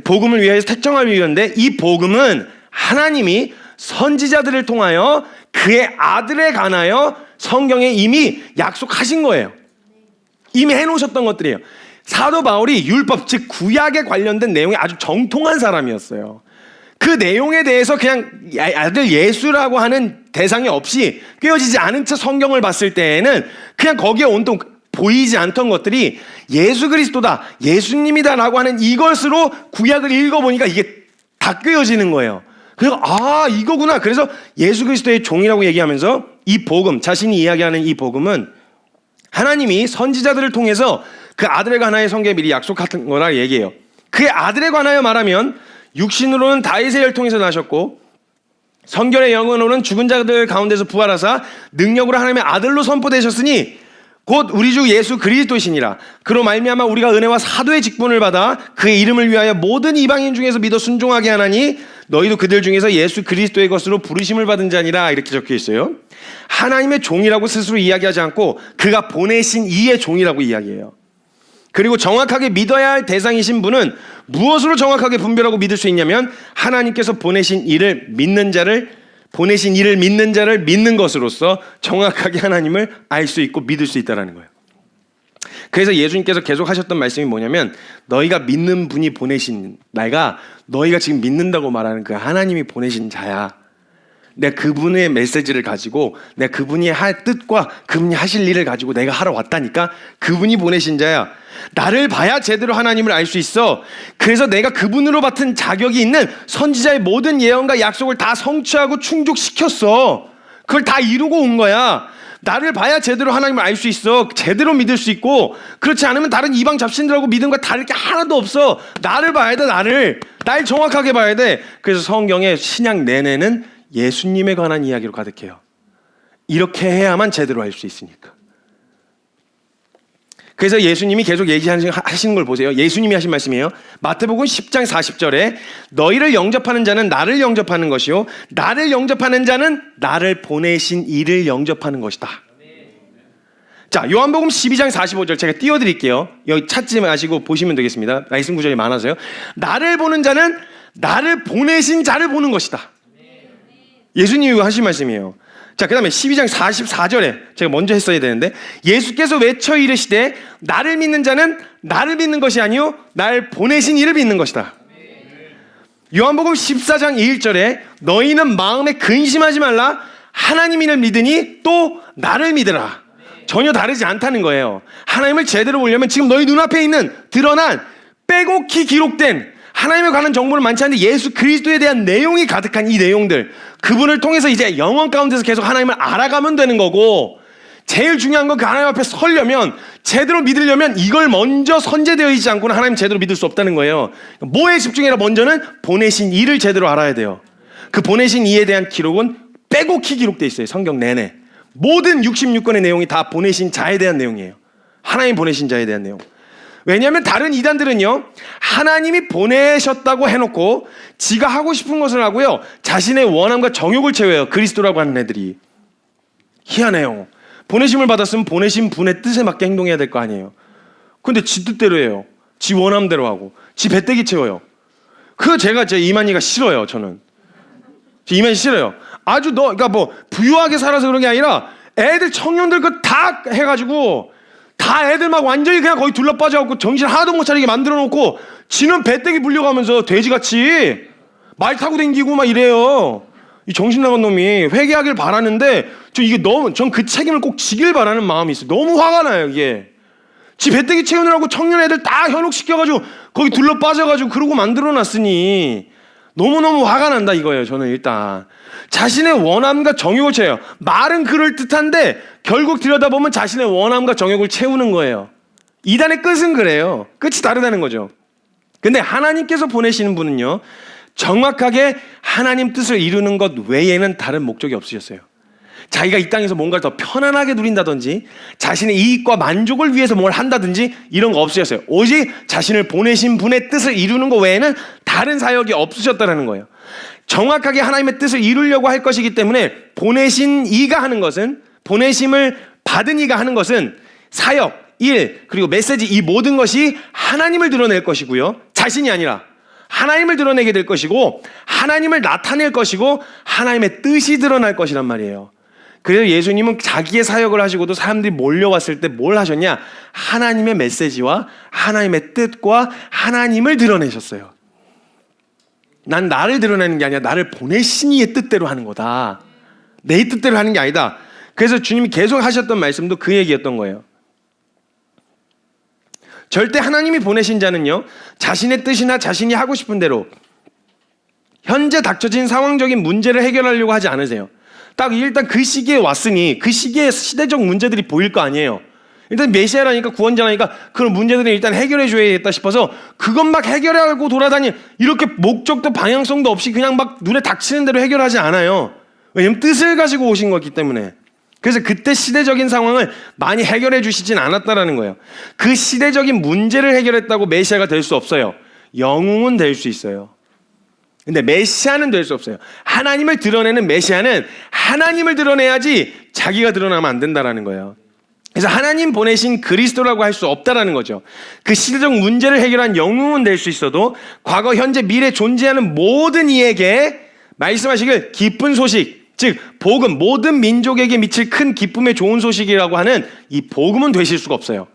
복음을 위하여 택정함을 위하는데, 이 복음은 하나님이 선지자들을 통하여 그의 아들에 관하여 성경에 이미 약속하신 거예요. 이미 해놓으셨던 것들이에요. 사도 바울이 율법, 즉 구약에 관련된 내용이 아주 정통한 사람이었어요. 그 내용에 대해서 그냥 아들 예수라고 하는 대상이 없이 꿰어지지 않은 채 성경을 봤을 때에는 그냥 거기에 온통 보이지 않던 것들이 예수 그리스도다, 예수님이다라고 하는 이것으로 구약을 읽어보니까 이게 다 꿰어지는 거예요. 그리고 이거구나. 그래서 예수 그리스도의 종이라고 얘기하면서 이 복음, 자신이 이야기하는 이 복음은 하나님이 선지자들을 통해서 그 아들에 관하여 성경에 미리 약속한 거라 얘기해요. 그의 아들에 관하여 말하면 육신으로는 다윗의 혈통에서 나셨고 성결의 영으로는 죽은 자들 가운데서 부활하사 능력으로 하나님의 아들로 선포되셨으니 곧 우리 주 예수 그리스도시니라. 그로 말미암아 우리가 은혜와 사도의 직분을 받아 그의 이름을 위하여 모든 이방인 중에서 믿어 순종하게 하나니 너희도 그들 중에서 예수 그리스도의 것으로 부르심을 받은 자니라, 이렇게 적혀 있어요. 하나님의 종이라고 스스로 이야기하지 않고 그가 보내신 이의 종이라고 이야기해요. 그리고 정확하게 믿어야 할 대상이신 분은 무엇으로 정확하게 분별하고 믿을 수 있냐면 하나님께서 보내신 일을 믿는 자를 믿는 것으로서 정확하게 하나님을 알 수 있고 믿을 수 있다는 거예요. 그래서 예수님께서 계속 하셨던 말씀이 뭐냐면, 너희가 믿는 분이 보내신, 너희가 지금 믿는다고 말하는 그 하나님이 보내신 자야. 내가 그분의 메시지를 가지고, 내가 그분이 할 뜻과 그분이 하실 일을 가지고 내가 하러 왔다니까. 그분이 보내신 자야. 나를 봐야 제대로 하나님을 알 수 있어. 그래서 내가 그분으로 맡은 자격이 있는 선지자의 모든 예언과 약속을 다 성취하고 충족시켰어. 그걸 다 이루고 온 거야. 나를 봐야 제대로 하나님을 알 수 있어. 제대로 믿을 수 있고, 그렇지 않으면 다른 이방 잡신들하고 믿음과 다를 게 하나도 없어. 나를 봐야 돼. 날 정확하게 봐야 돼. 그래서 성경의 신약 내내는 예수님에 관한 이야기로 가득해요. 이렇게 해야만 제대로 알 수 있으니까. 그래서 예수님이 계속 얘기하시는 걸 보세요. 예수님이 하신 말씀이에요. 마태복음 10장 40절에 너희를 영접하는 자는 나를 영접하는 것이요 나를 영접하는 자는 나를 보내신 이를 영접하는 것이다. 자, 요한복음 12장 45절 제가 띄워드릴게요. 여기 찾지 마시고 보시면 되겠습니다. 말씀 구절이 많아서요. 나를 보는 자는 나를 보내신 자를 보는 것이다. 예수님이 하신 말씀이에요. 자, 그 다음에 12장 44절에 제가 먼저 했어야 되는데, 예수께서 외쳐 이르시되 나를 믿는 자는 나를 믿는 것이 아니요 날 보내신 이를 믿는 것이다. 요한복음 14장 1절에 너희는 마음에 근심하지 말라, 하나님 이를 믿으니 또 나를 믿으라. 전혀 다르지 않다는 거예요. 하나님을 제대로 보려면 지금 너희 눈앞에 있는 드러난 빼곡히 기록된 하나님에 관한 정보는 많지 않은데 예수 그리스도에 대한 내용이 가득한 이 내용들, 그분을 통해서 이제 영혼 가운데서 계속 하나님을 알아가면 되는 거고, 제일 중요한 건 그 하나님 앞에 서려면, 제대로 믿으려면 이걸 먼저 선제되어 있지 않고는 하나님 제대로 믿을 수 없다는 거예요. 뭐에 집중해라? 먼저는 보내신 이를 제대로 알아야 돼요. 그 보내신 이에 대한 기록은 빼곡히 기록되어 있어요. 성경 내내 모든 66권의 내용이 다 보내신 자에 대한 내용이에요. 하나님 보내신 자에 대한 내용. 왜냐하면 다른 이단들은요, 하나님이 보내셨다고 해놓고 지가 하고 싶은 것을 하고요, 자신의 원함과 정욕을 채워요. 그리스도라고 하는 애들이. 희한해요. 보내심을 받았으면 보내신 분의 뜻에 맞게 행동해야 될 거 아니에요. 근데 지 뜻대로 해요. 지 원함대로 하고 지 배때기 채워요. 그거 제가 제 이만희가 싫어요. 저는 제 이만희 싫어요. 아주 그러니까 뭐 부유하게 살아서 그런 게 아니라 애들 청년들 그 다 해가지고 다 애들 막 완전히 그냥 거기 둘러빠져갖고 정신 하나도 못 차리게 만들어 놓고 지는 배때기 불려가면서 돼지같이 말 타고 댕기고 막 이래요. 이 정신 나간 놈이. 회개하길 바라는데 전 그 책임을 꼭 지길 바라는 마음이 있어요. 너무 화가 나요. 이게 지 배때기 채우느라고 청년 애들 다 현혹시켜가지고 거기 둘러빠져가지고 그러고 만들어 놨으니 너무너무 화가 난다 이거예요. 저는 일단 자신의 원함과 정욕을 채워요. 말은 그럴듯한데 결국 들여다보면 자신의 원함과 정욕을 채우는 거예요. 이단의 끝은 그래요. 끝이 다르다는 거죠. 근데 하나님께서 보내시는 분은요, 정확하게 하나님 뜻을 이루는 것 외에는 다른 목적이 없으셨어요. 자기가 이 땅에서 뭔가를 더 편안하게 누린다든지 자신의 이익과 만족을 위해서 뭘 한다든지 이런 거 없으셨어요. 오직 자신을 보내신 분의 뜻을 이루는 것 외에는 다른 사역이 없으셨다는 거예요. 정확하게 하나님의 뜻을 이루려고 할 것이기 때문에 보내신 이가 하는 것은, 보내심을 받은 이가 하는 것은 사역, 일, 그리고 메시지, 이 모든 것이 하나님을 드러낼 것이고요, 자신이 아니라 하나님을 드러내게 될 것이고 하나님을 나타낼 것이고 하나님의 뜻이 드러날 것이란 말이에요. 그래서 예수님은 자기의 사역을 하시고도 사람들이 몰려왔을 때 뭘 하셨냐? 하나님의 메시지와 하나님의 뜻과 하나님을 드러내셨어요. 난 나를 드러내는 게 아니라 나를 보내신 이의 뜻대로 하는 거다. 내 뜻대로 하는 게 아니다. 그래서 주님이 계속 하셨던 말씀도 그 얘기였던 거예요. 절대 하나님이 보내신 자는요, 자신의 뜻이나 자신이 하고 싶은 대로 현재 닥쳐진 상황적인 문제를 해결하려고 하지 않으세요. 딱 일단 그 시기에 왔으니 그 시기에 시대적 문제들이 보일 거 아니에요. 일단 메시아라니까, 구원자라니까 그런 문제들을 일단 해결해 줘야겠다 싶어서 그것 막 해결하고 돌아다니, 이렇게 목적도 방향성도 없이 그냥 막 눈에 닥치는 대로 해결하지 않아요. 왜냐면 뜻을 가지고 오신 거기 때문에. 그래서 그때 시대적인 상황을 많이 해결해 주시진 않았다라는 거예요. 그 시대적인 문제를 해결했다고 메시아가 될 수 없어요. 영웅은 될 수 있어요. 근데 메시아는 될 수 없어요. 하나님을 드러내는 메시아는 하나님을 드러내야지 자기가 드러나면 안 된다라는 거예요. 그래서 하나님 보내신 그리스도라고 할 수 없다라는 거죠. 그 시대적 문제를 해결한 영웅은 될 수 있어도 과거, 현재, 미래 존재하는 모든 이에게 말씀하시길 기쁜 소식, 즉 복음, 모든 민족에게 미칠 큰 기쁨의 좋은 소식이라고 하는 이 복음은 되실 수가 없어요.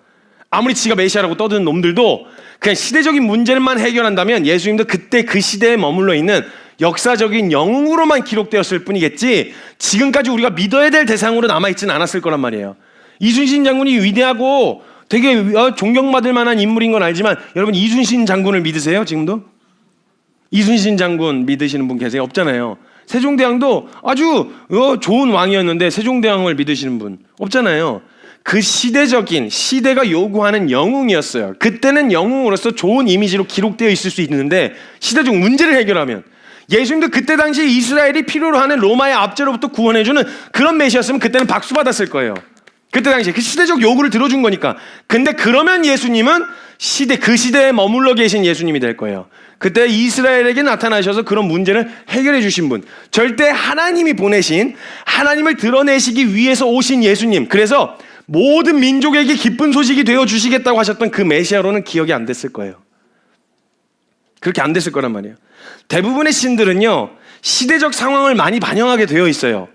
아무리 지가 메시아라고 떠드는 놈들도 그냥 시대적인 문제만 해결한다면 예수님도 그때 그 시대에 머물러 있는 역사적인 영웅으로만 기록되었을 뿐이겠지, 지금까지 우리가 믿어야 될 대상으로 남아있지는 않았을 거란 말이에요. 이순신 장군이 위대하고 되게 존경받을 만한 인물인 건 알지만, 여러분 이순신 장군을 믿으세요? 지금도? 이순신 장군 믿으시는 분 계세요? 없잖아요. 세종대왕도 아주 좋은 왕이었는데 세종대왕을 믿으시는 분 없잖아요. 그 시대가 요구하는 영웅이었어요. 그때는 영웅으로서 좋은 이미지로 기록되어 있을 수 있는데 시대적 문제를 해결하면, 예수님도 그때 당시 이스라엘이 필요로 하는 로마의 압제로부터 구원해주는 그런 메시아였으면 그때는 박수 받았을 거예요. 그때 당시에 그 시대적 요구를 들어준 거니까. 근데 그러면 예수님은 그 시대에 머물러 계신 예수님이 될 거예요. 그때 이스라엘에게 나타나셔서 그런 문제를 해결해 주신 분, 절대 하나님이 보내신, 하나님을 드러내시기 위해서 오신 예수님, 그래서 모든 민족에게 기쁜 소식이 되어 주시겠다고 하셨던 그 메시아로는 기억이 안 됐을 거예요. 그렇게 안 됐을 거란 말이에요. 대부분의 신들은요, 시대적 상황을 많이 반영하게 되어 있어요.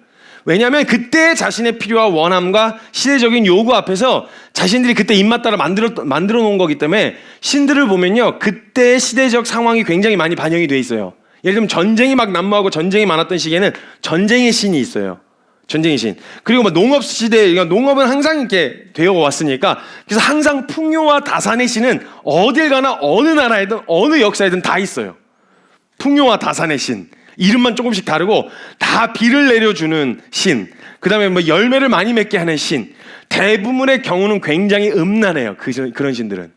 왜냐하면 그때 자신의 필요와 원함과 시대적인 요구 앞에서 자신들이 그때 입맛 따라 만들어 놓은 거기 때문에 신들을 보면요, 그때 시대적 상황이 굉장히 많이 반영이 돼 있어요. 예를 들면 전쟁이 막 난무하고 전쟁이 많았던 시기에는 전쟁의 신이 있어요. 전쟁의 신. 그리고 뭐 농업 시대, 그러니까 농업은 항상 이렇게 되어 왔으니까, 그래서 항상 풍요와 다산의 신은 어딜 가나 어느 나라에든 어느 역사에든 다 있어요. 풍요와 다산의 신. 이름만 조금씩 다르고 다 비를 내려주는 신. 그 다음에 뭐 열매를 많이 맺게 하는 신. 대부분의 경우는 굉장히 음란해요. 그런 신들은.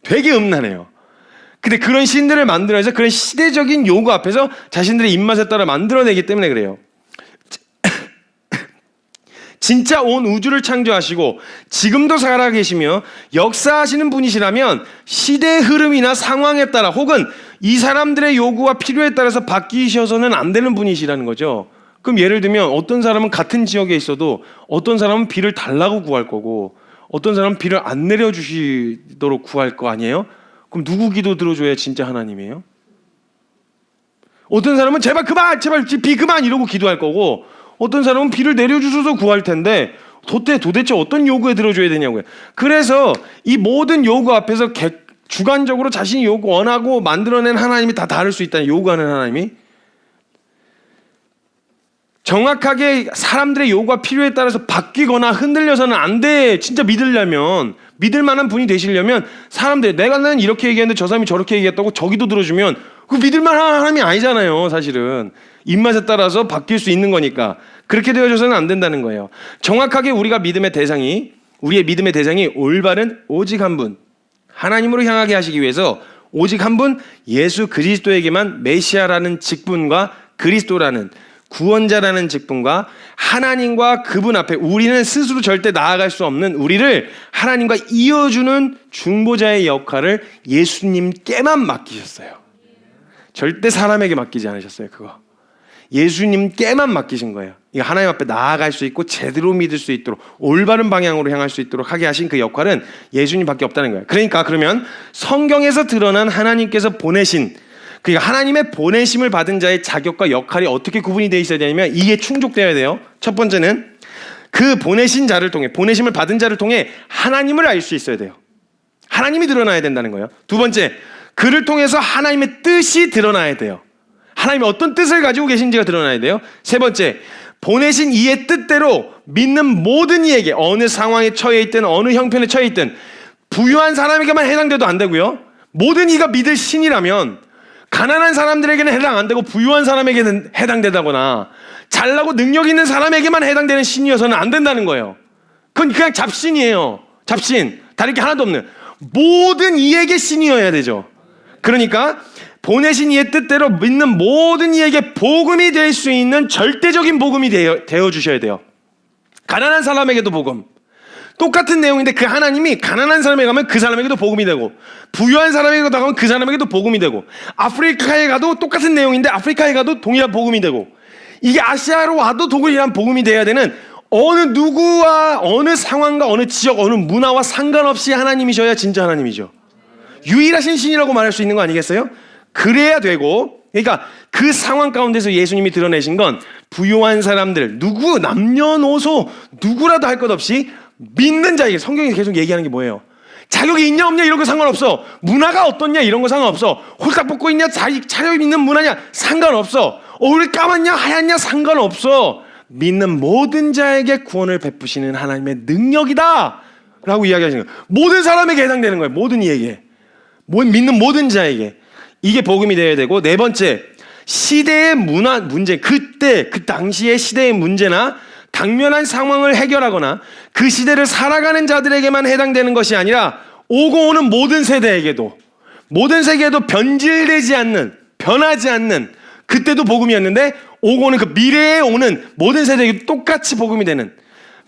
되게 음란해요. 근데 그런 신들을 만들어서 그런 시대적인 요구 앞에서 자신들의 입맛에 따라 만들어내기 때문에 그래요. 진짜 온 우주를 창조하시고 지금도 살아계시며 역사하시는 분이시라면 시대의 흐름이나 상황에 따라 혹은 이 사람들의 요구와 필요에 따라서 바뀌셔서는 안 되는 분이시라는 거죠. 그럼 예를 들면 어떤 사람은 같은 지역에 있어도 어떤 사람은 비를 달라고 구할 거고 어떤 사람은 비를 안 내려주시도록 구할 거 아니에요? 그럼 누구 기도 들어줘야 진짜 하나님이에요? 어떤 사람은 제발 그만, 제발 비 그만 이러고 기도할 거고 어떤 사람은 비를 내려주셔서 구할 텐데 도대체 어떤 요구에 들어줘야 되냐고요. 그래서 이 모든 요구 앞에서 주관적으로 자신이 원하고 만들어낸 하나님이 다 다를 수 있다는, 요구하는 하나님이 정확하게 사람들의 요구와 필요에 따라서 바뀌거나 흔들려서는 안 돼. 진짜 믿으려면, 믿을 만한 분이 되시려면 사람들, 내가 는 이렇게 얘기했는데 저 사람이 저렇게 얘기했다고 저기도 들어주면 그 믿을 만한 하나님이 아니잖아요. 사실은 입맛에 따라서 바뀔 수 있는 거니까 그렇게 되어져서는 안 된다는 거예요. 정확하게 우리의 믿음의 대상이 올바른 오직 한 분, 하나님으로 향하게 하시기 위해서 오직 한 분, 예수 그리스도에게만 메시아라는 직분과 그리스도라는 구원자라는 직분과 하나님과 그분 앞에 우리는 스스로 절대 나아갈 수 없는 우리를 하나님과 이어주는 중보자의 역할을 예수님께만 맡기셨어요. 절대 사람에게 맡기지 않으셨어요. 그거 예수님께만 맡기신 거예요. 이거 하나님 앞에 나아갈 수 있고 제대로 믿을 수 있도록 올바른 방향으로 향할 수 있도록 하게 하신 그 역할은 예수님밖에 없다는 거예요. 그러니까 그러면 성경에서 드러난 하나님께서 보내신, 그러니까 하나님의 보내심을 받은 자의 자격과 역할이 어떻게 구분이 되어 있어야 되냐면 이게 충족되어야 돼요. 첫 번째는 그 보내신 자를 통해, 보내심을 받은 자를 통해 하나님을 알 수 있어야 돼요. 하나님이 드러나야 된다는 거예요. 두 번째, 그를 통해서 하나님의 뜻이 드러나야 돼요. 하나님이 어떤 뜻을 가지고 계신지가 드러나야 돼요. 세 번째, 보내신 이의 뜻대로 믿는 모든 이에게 어느 상황에 처해 있든 어느 형편에 처해 있든 부유한 사람에게만 해당돼도 안 되고요. 모든 이가 믿을 신이라면 가난한 사람들에게는 해당 안 되고 부유한 사람에게는 해당되다거나 잘나고 능력 있는 사람에게만 해당되는 신이어서는 안 된다는 거예요. 그건 그냥 잡신이에요. 잡신. 다른 게 하나도 없는. 모든 이에게 신이어야 되죠. 그러니까 보내신 이의 뜻대로 믿는 모든 이에게 복음이 될 수 있는 절대적인 복음이 되어 주셔야 돼요. 가난한 사람에게도 복음. 똑같은 내용인데 그 하나님이 가난한 사람에게 가면 그 사람에게도 복음이 되고 부유한 사람에게 가면 그 사람에게도 복음이 되고 아프리카에 가도 똑같은 내용인데 아프리카에 가도 동일한 복음이 되고 이게 아시아로 와도 동일한 복음이 돼야 되는, 어느 누구와 어느 상황과 어느 지역 어느 문화와 상관없이 하나님이셔야 진짜 하나님이죠. 유일하신 신이라고 말할 수 있는 거 아니겠어요? 그래야 되고, 그러니까 그 상황 가운데서 예수님이 드러내신 건 부유한 사람들, 누구 남녀노소 누구라도 할 것 없이 믿는 자에게, 성경이 계속 얘기하는 게 뭐예요? 자격이 있냐 없냐 이런 거 상관없어. 문화가 어떻냐 이런 거 상관없어. 홀딱 벗고 있냐 차려 입는 문화냐 상관없어. 얼굴이 까맣냐 하얗냐 상관없어. 믿는 모든 자에게 구원을 베푸시는 하나님의 능력이다 라고 이야기하시는 거예요. 모든 사람에게 해당되는 거예요. 모든 이에게, 믿는 모든 자에게. 이게 복음이 되어야 되고, 네 번째, 시대의 문화 문제, 그때 그 당시의 시대의 문제나 당면한 상황을 해결하거나 그 시대를 살아가는 자들에게만 해당되는 것이 아니라 오고 오는 모든 세대에게도, 모든 세계에도 변질되지 않는, 변하지 않는, 그때도 복음이었는데 오고 오는 그 미래에 오는 모든 세대에게 똑같이 복음이 되는,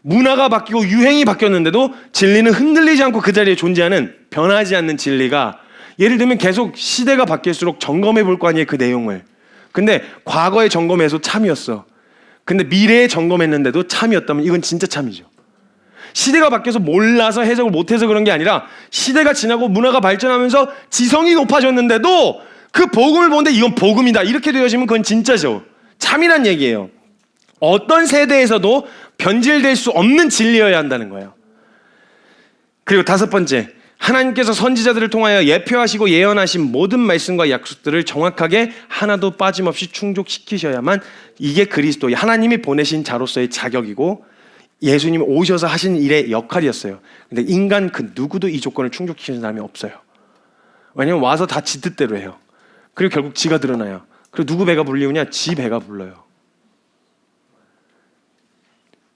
문화가 바뀌고 유행이 바뀌었는데도 진리는 흔들리지 않고 그 자리에 존재하는 변하지 않는 진리가, 예를 들면 계속 시대가 바뀔수록 점검해 볼 거 아니에요, 그 내용을. 근데 과거에 점검해서 참이었어. 근데 미래에 점검했는데도 참이었다면 이건 진짜 참이죠. 시대가 바뀌어서 몰라서 해석을 못해서 그런 게 아니라 시대가 지나고 문화가 발전하면서 지성이 높아졌는데도 그 복음을 보는데 이건 복음이다 이렇게 되어지면 그건 진짜죠. 참이란 얘기예요. 어떤 세대에서도 변질될 수 없는 진리여야 한다는 거예요. 그리고 다섯 번째, 하나님께서 선지자들을 통하여 예표하시고 예언하신 모든 말씀과 약속들을 정확하게 하나도 빠짐없이 충족시키셔야만 이게 그리스도, 하나님이 보내신 자로서의 자격이고 예수님이 오셔서 하신 일의 역할이었어요. 근데 인간 그 누구도 이 조건을 충족시키는 사람이 없어요. 왜냐면 와서 다 지 뜻대로 해요. 그리고 결국 지가 드러나요. 그리고 누구 배가 불리우냐? 지 배가 불러요.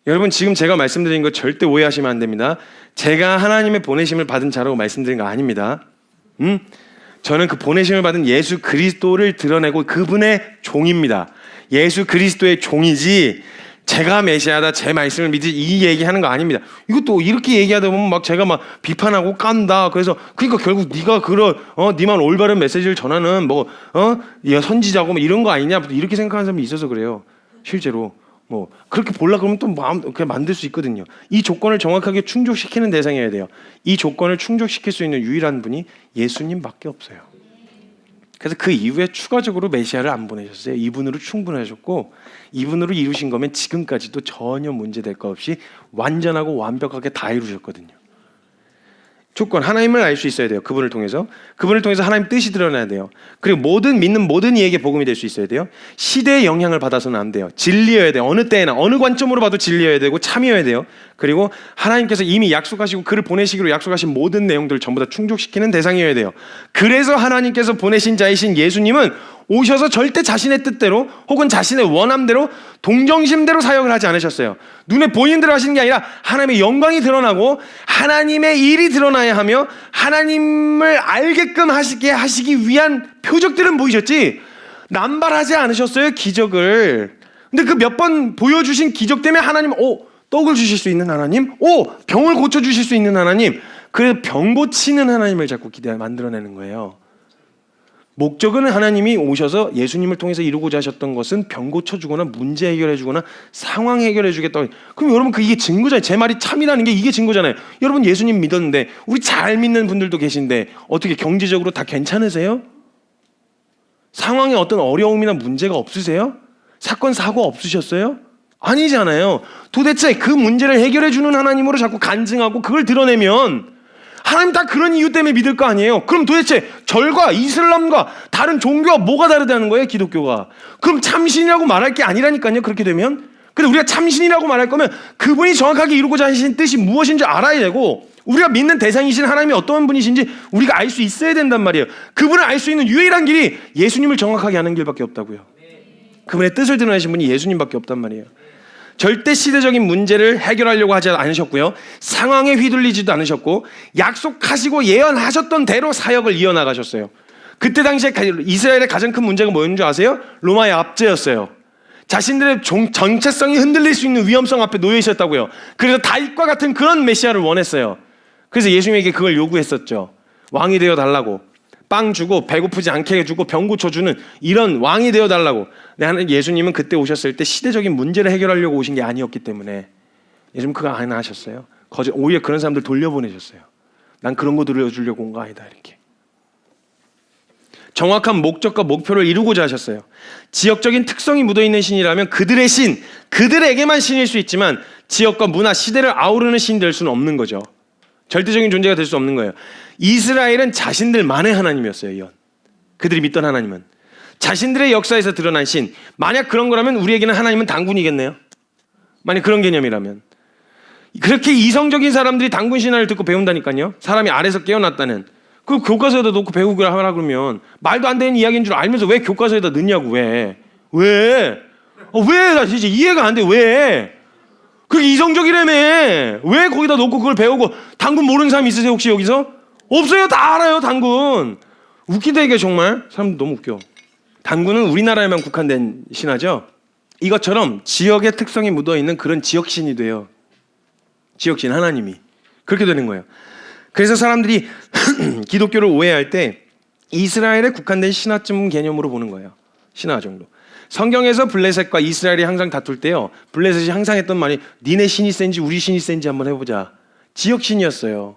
여러분, 지금 제가 말씀드린 거 절대 오해하시면 안 됩니다. 제가 하나님의 보내심을 받은 자라고 말씀드린 거 아닙니다. 저는 그 보내심을 받은 예수 그리스도를 드러내고 그분의 종입니다. 예수 그리스도의 종이지 제가 메시아다, 제 말씀을 믿지 이 얘기하는 거 아닙니다. 이것도 이렇게 얘기하다 보면 막 제가 막 비판하고 깐다. 그래서 그러니까 결국 네가 그런 네만 올바른 메시지를 전하는 선지자고 뭐 이런 거 아니냐 이렇게 생각하는 사람이 있어서 그래요. 실제로 그렇게 보려고 그러면 또 마음 그냥 만들 수 있거든요. 이 조건을 정확하게 충족시키는 대상이어야 돼요. 이 조건을 충족시킬 수 있는 유일한 분이 예수님밖에 없어요. 그래서 그 이후에 추가적으로 메시아를 안 보내셨어요. 이분으로 충분하셨고 이분으로 이루신 거면 지금까지도 전혀 문제될 거 없이 완전하고 완벽하게 다 이루셨거든요. 조건, 하나님을 알 수 있어야 돼요. 그분을 통해서 하나님 뜻이 드러나야 돼요. 그리고 믿는 모든 이에게 복음이 될 수 있어야 돼요. 시대의 영향을 받아서는 안 돼요. 진리여야 돼요. 어느 때나 어느 관점으로 봐도 진리여야 되고 참이어야 돼요. 그리고 하나님께서 이미 약속하시고 그를 보내시기로 약속하신 모든 내용들을 전부 다 충족시키는 대상이어야 돼요. 그래서 하나님께서 보내신 자이신 예수님은 오셔서 절대 자신의 뜻대로 혹은 자신의 원함대로 동정심대로 사역을 하지 않으셨어요. 눈에 보이는 대로 하시는 게 아니라 하나님의 영광이 드러나고 하나님의 일이 드러나야 하며 하나님을 알게끔 하시기 위한 표적들은 보이셨지 남발하지 않으셨어요. 기적을. 근데 그 몇 번 보여주신 기적 때문에 하나님 떡을 주실 수 있는 하나님, 병을 고쳐주실 수 있는 하나님, 그래서 병 고치는 하나님을 자꾸 만들어내는 거예요. 목적은 하나님이 오셔서 예수님을 통해서 이루고자 하셨던 것은 병 고쳐주거나 문제 해결해주거나 상황 해결해주겠다. 그럼 여러분 이게 증거잖아요. 제 말이 참이라는 게 이게 증거잖아요. 여러분 예수님 믿었는데 우리 잘 믿는 분들도 계신데 어떻게 경제적으로 다 괜찮으세요? 상황에 어떤 어려움이나 문제가 없으세요? 사건 사고 없으셨어요? 아니잖아요. 도대체 그 문제를 해결해주는 하나님으로 자꾸 간증하고 그걸 드러내면 하나님 다 그런 이유 때문에 믿을 거 아니에요. 그럼 도대체 절과 이슬람과 다른 종교와 뭐가 다르다는 거예요? 기독교가. 그럼 참신이라고 말할 게 아니라니까요. 그렇게 되면. 근데 우리가 참신이라고 말할 거면 그분이 정확하게 이루고자 하신 뜻이 무엇인지 알아야 되고 우리가 믿는 대상이신 하나님이 어떤 분이신지 우리가 알 수 있어야 된단 말이에요. 그분을 알 수 있는 유일한 길이 예수님을 정확하게 아는 길밖에 없다고요. 그분의 뜻을 드러내신 분이 예수님밖에 없단 말이에요. 절대 시대적인 문제를 해결하려고 하지 않으셨고요. 상황에 휘둘리지도 않으셨고 약속하시고 예언하셨던 대로 사역을 이어나가셨어요. 그때 당시에 이스라엘의 가장 큰 문제가 뭐였는 줄 아세요? 로마의 압제였어요. 자신들의 정체성이 흔들릴 수 있는 위험성 앞에 놓여 있었다고요. 그래서 다윗과 같은 그런 메시아를 원했어요. 그래서 예수님에게 그걸 요구했었죠. 왕이 되어 달라고. 빵 주고 배고프지 않게 해주고 병 고쳐주는 이런 왕이 되어달라고. 예수님은 그때 오셨을 때 시대적인 문제를 해결하려고 오신 게 아니었기 때문에 예수님 그거 안 하셨어요. 오히려 그런 사람들 돌려보내셨어요. 난 그런 거 들려주려고 온 거 아니다 이렇게. 정확한 목적과 목표를 이루고자 하셨어요. 지역적인 특성이 묻어있는 신이라면 그들의 신, 그들에게만 신일 수 있지만 지역과 문화, 시대를 아우르는 신이 될 수는 없는 거죠. 절대적인 존재가 될 수 없는 거예요. 이스라엘은 자신들만의 하나님이었어요. 그들이 믿던 하나님은. 자신들의 역사에서 드러난 신. 만약 그런 거라면 우리에게는 하나님은 단군이겠네요. 만약 그런 개념이라면. 그렇게 이성적인 사람들이 단군 신화를 듣고 배운다니까요. 사람이 아래서 깨어났다는. 그 교과서에다 놓고 배우고 하라 그러면 말도 안 되는 이야기인 줄 알면서 왜 교과서에다 넣냐고. 왜? 나 진짜 이해가 안 돼. 왜? 그게 이성적이라며. 왜 거기다 놓고 그걸 배우고. 단군 모르는 사람 있으세요 혹시 여기서? 없어요. 다 알아요 단군. 웃기다 이게 정말. 사람들 너무 웃겨. 단군은 우리나라에만 국한된 신화죠. 이것처럼 지역의 특성이 묻어있는 그런 지역신이 돼요. 지역신 하나님이. 그렇게 되는 거예요. 그래서 사람들이 기독교를 오해할 때 이스라엘에 국한된 신화쯤 개념으로 보는 거예요. 신화 정도. 성경에서 블레셋과 이스라엘이 항상 다툴 때요. 블레셋이 항상 했던 말이 니네 신이 센지 우리 신이 센지 한번 해보자. 지역신이었어요.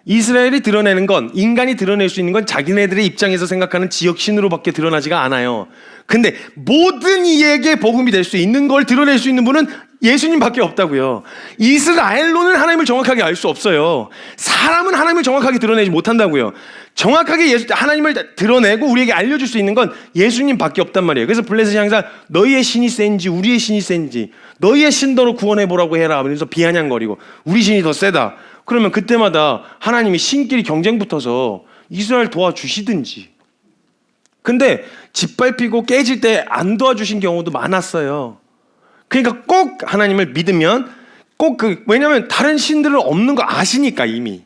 이스라엘이 드러내는 건, 인간이 드러낼 수 있는 건 자기네들의 입장에서 생각하는 지역신으로밖에 드러나지가 않아요. 근데 모든 이에게 복음이 될 수 있는 걸 드러낼 수 있는 분은 예수님밖에 없다고요. 이스라엘로는 하나님을 정확하게 알 수 없어요. 사람은 하나님을 정확하게 드러내지 못한다고요. 정확하게 하나님을 드러내고 우리에게 알려줄 수 있는 건 예수님밖에 없단 말이에요. 그래서 블레셋이 항상 너희의 신이 센지 우리의 신이 센지 너희의 신도로 구원해보라고 해라. 그래서 비아냥거리고 우리 신이 더 세다. 그러면 그때마다 하나님이 신끼리 경쟁 붙어서 이스라엘 도와주시든지. 근데 짓밟히고 깨질 때 안 도와주신 경우도 많았어요. 그러니까 꼭 하나님을 믿으면 왜냐면 다른 신들은 없는 거 아시니까 이미.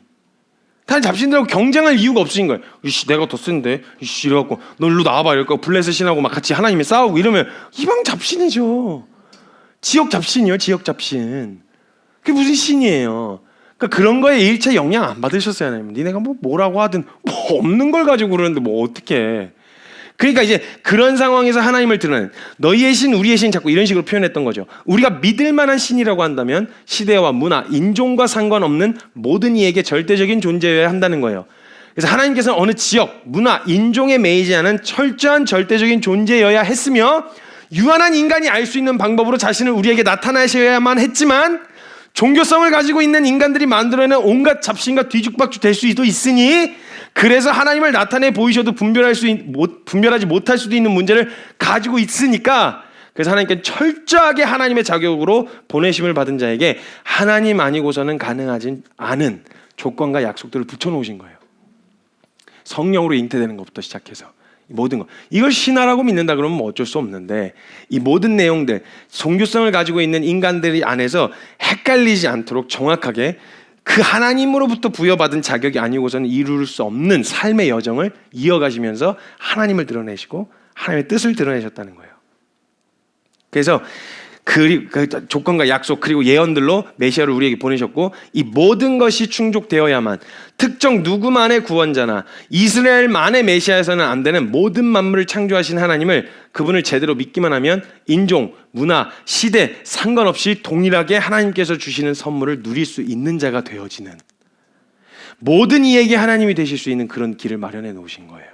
다른 잡신들하고 경쟁할 이유가 없으신 거예요. 이씨 내가 더 센데 이씨 이래갖고 너 일로 나와봐 이럴까 블레셋 신하고 막 같이 하나님이 싸우고 이러면 이방 잡신이죠. 지역 잡신이요. 지역 잡신. 그게 무슨 신이에요. 그러니까 그런 거에 일체 영향 안 받으셨어요. 하나님. 니네가 뭐라고 하든 없는 걸 가지고 그러는데 어떡해. 그러니까 이제 그런 상황에서 하나님을 드러낸 너희의 신 우리의 신 자꾸 이런 식으로 표현했던 거죠. 우리가 믿을 만한 신이라고 한다면 시대와 문화, 인종과 상관없는 모든 이에게 절대적인 존재여야 한다는 거예요. 그래서 하나님께서는 어느 지역, 문화, 인종에 매이지 않은 철저한 절대적인 존재여야 했으며 유한한 인간이 알 수 있는 방법으로 자신을 우리에게 나타나셔야만 했지만 종교성을 가지고 있는 인간들이 만들어낸 온갖 잡신과 뒤죽박죽 될 수도 있으니 그래서 하나님을 나타내 보이셔도 분별하지 못할 수도 있는 문제를 가지고 있으니까 그래서 하나님께 철저하게 하나님의 자격으로 보내심을 받은 자에게 하나님 아니고서는 가능하지 않은 조건과 약속들을 붙여놓으신 거예요. 성령으로 잉태되는 것부터 시작해서 모든 것. 이걸 신화라고 믿는다 그러면 뭐 어쩔 수 없는데 이 모든 내용들 종교성을 가지고 있는 인간들이 안에서 헷갈리지 않도록 정확하게 그 하나님으로부터 부여받은 자격이 아니고서는 이룰 수 없는 삶의 여정을 이어가시면서 하나님을 드러내시고 하나님의 뜻을 드러내셨다는 거예요. 그래서 그 조건과 약속 그리고 예언들로 메시아를 우리에게 보내셨고 이 모든 것이 충족되어야만 특정 누구만의 구원자나 이스라엘만의 메시아에서는 안 되는 모든 만물을 창조하신 하나님을 그분을 제대로 믿기만 하면 인종, 문화, 시대 상관없이 동일하게 하나님께서 주시는 선물을 누릴 수 있는 자가 되어지는 모든 이에게 하나님이 되실 수 있는 그런 길을 마련해 놓으신 거예요.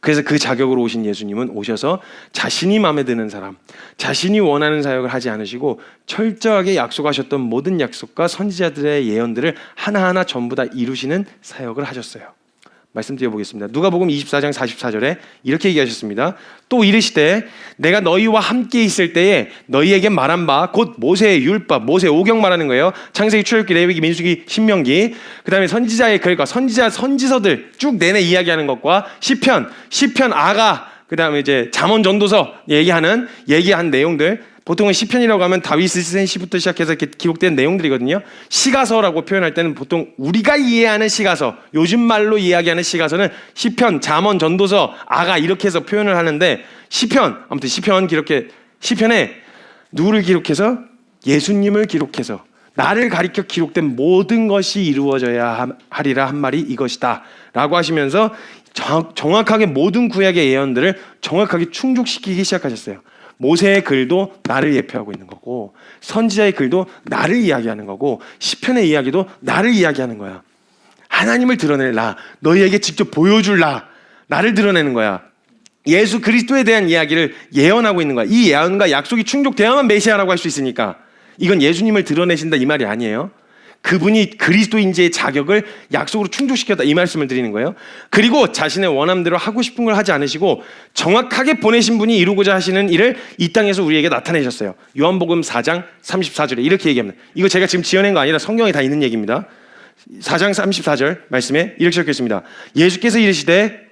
그래서 그 자격으로 오신 예수님은 오셔서 자신이 마음에 드는 사람, 자신이 원하는 사역을 하지 않으시고 철저하게 약속하셨던 모든 약속과 선지자들의 예언들을 하나하나 전부 다 이루시는 사역을 하셨어요. 말씀드려보겠습니다. 누가복음 24장 44절에 이렇게 얘기하셨습니다. 또 이르시되 내가 너희와 함께 있을 때에 너희에게 말한 바 곧 모세의 율법, 모세 오경 말하는 거예요. 창세기, 출애굽기, 레위기, 민수기, 신명기, 그 다음에 선지자의 글과 선지서들 쭉 내내 이야기하는 것과 시편 아가, 그 다음에 이제 잠언 전도서 얘기한 내용들. 보통은 시편이라고 하면 다윗이 쓴 시부터 시작해서 이렇게 기록된 내용들이거든요. 시가서라고 표현할 때는 보통 우리가 이해하는 시가서, 요즘 말로 이야기하는 시가서는 시편, 잠언, 전도서, 아가 이렇게 해서 표현을 하는데 시편에 누구를 기록해서? 예수님을 기록해서 나를 가리켜 기록된 모든 것이 이루어져야 하리라 한 말이 이것이다 라고 하시면서 정확하게 모든 구약의 예언들을 정확하게 충족시키기 시작하셨어요. 모세의 글도 나를 예표하고 있는 거고 선지자의 글도 나를 이야기하는 거고 시편의 이야기도 나를 이야기하는 거야. 하나님을 드러낼 나, 너희에게 직접 보여줄 나를 드러내는 거야. 예수 그리스도에 대한 이야기를 예언하고 있는 거야. 이 예언과 약속이 충족되어야만 메시아라고 할 수 있으니까 이건 예수님을 드러내신다 이 말이 아니에요. 그분이 그리스도인지의 자격을 약속으로 충족시켰다 이 말씀을 드리는 거예요. 그리고 자신의 원함대로 하고 싶은 걸 하지 않으시고 정확하게 보내신 분이 이루고자 하시는 일을 이 땅에서 우리에게 나타내셨어요. 요한복음 4장 34절에 이렇게 얘기합니다. 이거 제가 지금 지어낸 거 아니라 성경에 다 있는 얘기입니다. 4장 34절 말씀에 이렇게 적혀 있습니다. 예수께서 이르시되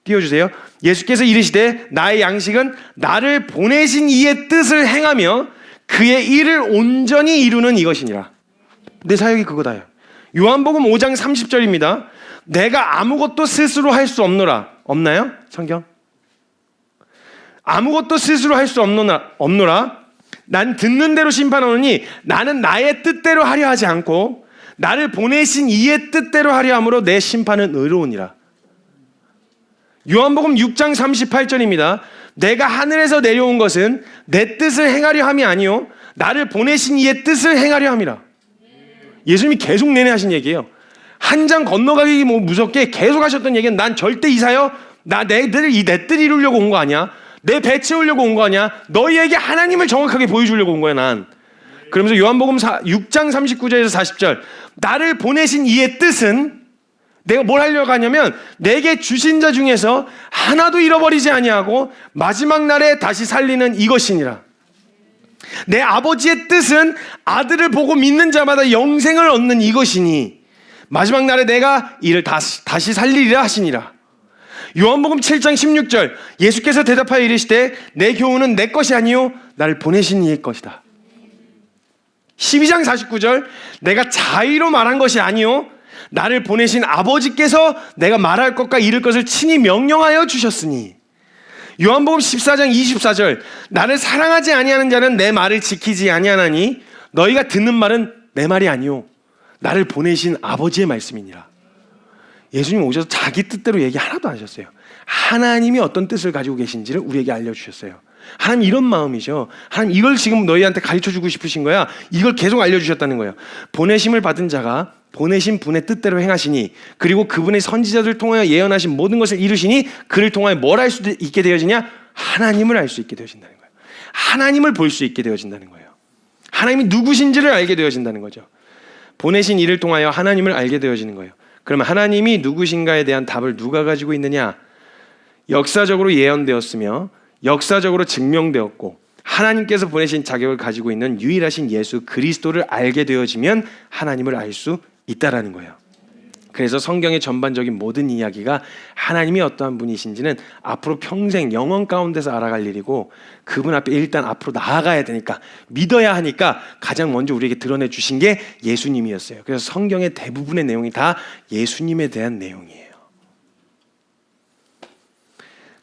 띄워주세요. 예수께서 이르시되 나의 양식은 나를 보내신 이의 뜻을 행하며 그의 일을 온전히 이루는 이것이니라. 내 사역이 그거다요. 요한복음 5장 30절입니다. 내가 아무것도 스스로 할 수 없노라. 없나요? 성경? 아무것도 스스로 할 수 없노라. 난 듣는 대로 심판하노니 나는 나의 뜻대로 하려 하지 않고 나를 보내신 이의 뜻대로 하려 함으로 내 심판은 의로우니라. 요한복음 6장 38절입니다. 내가 하늘에서 내려온 것은 내 뜻을 행하려 함이 아니요 나를 보내신 이의 뜻을 행하려 함이라. 예수님이 계속 내내 하신 얘기예요. 한 장 건너가기 무섭게 계속 하셨던 얘기는 난 절대 이사여 내 뜻 이루려고 온 거 아니야. 내 배 채우려고 온 거 아니야? 너희에게 하나님을 정확하게 보여주려고 온 거야, 난. 그러면서 요한복음 6장 39절에서 40절, 나를 보내신 이의 뜻은, 내가 뭘 하려고 하냐면 내게 주신 자 중에서 하나도 잃어버리지 아니하고 마지막 날에 다시 살리는 이것이니라. 내 아버지의 뜻은 아들을 보고 믿는 자마다 영생을 얻는 이것이니 마지막 날에 내가 이를 다시 살리리라 하시니라. 요한복음 7장 16절, 예수께서 대답하여 이르시되 내 교훈은 내 것이 아니요 나를 보내신 이의 것이다. 12장 49절, 내가 자의로 말한 것이 아니요 나를 보내신 아버지께서 내가 말할 것과 이를 것을 친히 명령하여 주셨으니. 요한복음 14장 24절, 나를 사랑하지 아니하는 자는 내 말을 지키지 아니하나니 너희가 듣는 말은 내 말이 아니요 나를 보내신 아버지의 말씀이니라. 예수님 오셔서 자기 뜻대로 얘기 하나도 안 하셨어요. 하나님이 어떤 뜻을 가지고 계신지를 우리에게 알려주셨어요. 하나님 이런 마음이죠. 하나님 이걸 지금 너희한테 가르쳐주고 싶으신 거야. 이걸 계속 알려주셨다는 거예요. 보내심을 받은 자가 보내신 분의 뜻대로 행하시니, 그리고 그분의 선지자들 통하여 예언하신 모든 것을 이루시니 그를 통하여 뭘 할 수 있게 되어지냐? 하나님을 알 수 있게 되어진다는 거예요. 하나님을 볼 수 있게 되어진다는 거예요. 하나님이 누구신지를 알게 되어진다는 거죠. 보내신 이를 통하여 하나님을 알게 되어지는 거예요. 그러면 하나님이 누구신가에 대한 답을 누가 가지고 있느냐? 역사적으로 예언되었으며 역사적으로 증명되었고 하나님께서 보내신 자격을 가지고 있는 유일하신 예수 그리스도를 알게 되어지면 하나님을 알 수 있다라는 거예요. 그래서 성경의 전반적인 모든 이야기가 하나님이 어떠한 분이신지는 앞으로 평생 영원 가운데서 알아갈 일이고, 그분 앞에 일단 앞으로 나아가야 되니까, 믿어야 하니까 가장 먼저 우리에게 드러내 주신 게 예수님이었어요. 그래서 성경의 대부분의 내용이 다 예수님에 대한 내용이에요.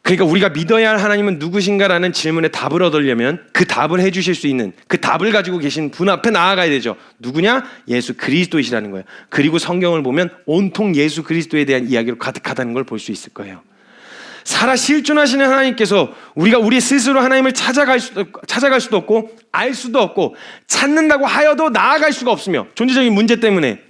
그러니까 우리가 믿어야 할 하나님은 누구신가라는 질문에 답을 얻으려면 그 답을 해주실 수 있는, 그 답을 가지고 계신 분 앞에 나아가야 되죠. 누구냐? 예수 그리스도이시라는 거예요. 그리고 성경을 보면 온통 예수 그리스도에 대한 이야기로 가득하다는 걸 볼 수 있을 거예요. 살아 실존하시는 하나님께서 우리가 우리 스스로 하나님을 찾아갈 수도 없고 알 수도 없고 찾는다고 하여도 나아갈 수가 없으며, 존재적인 문제 때문에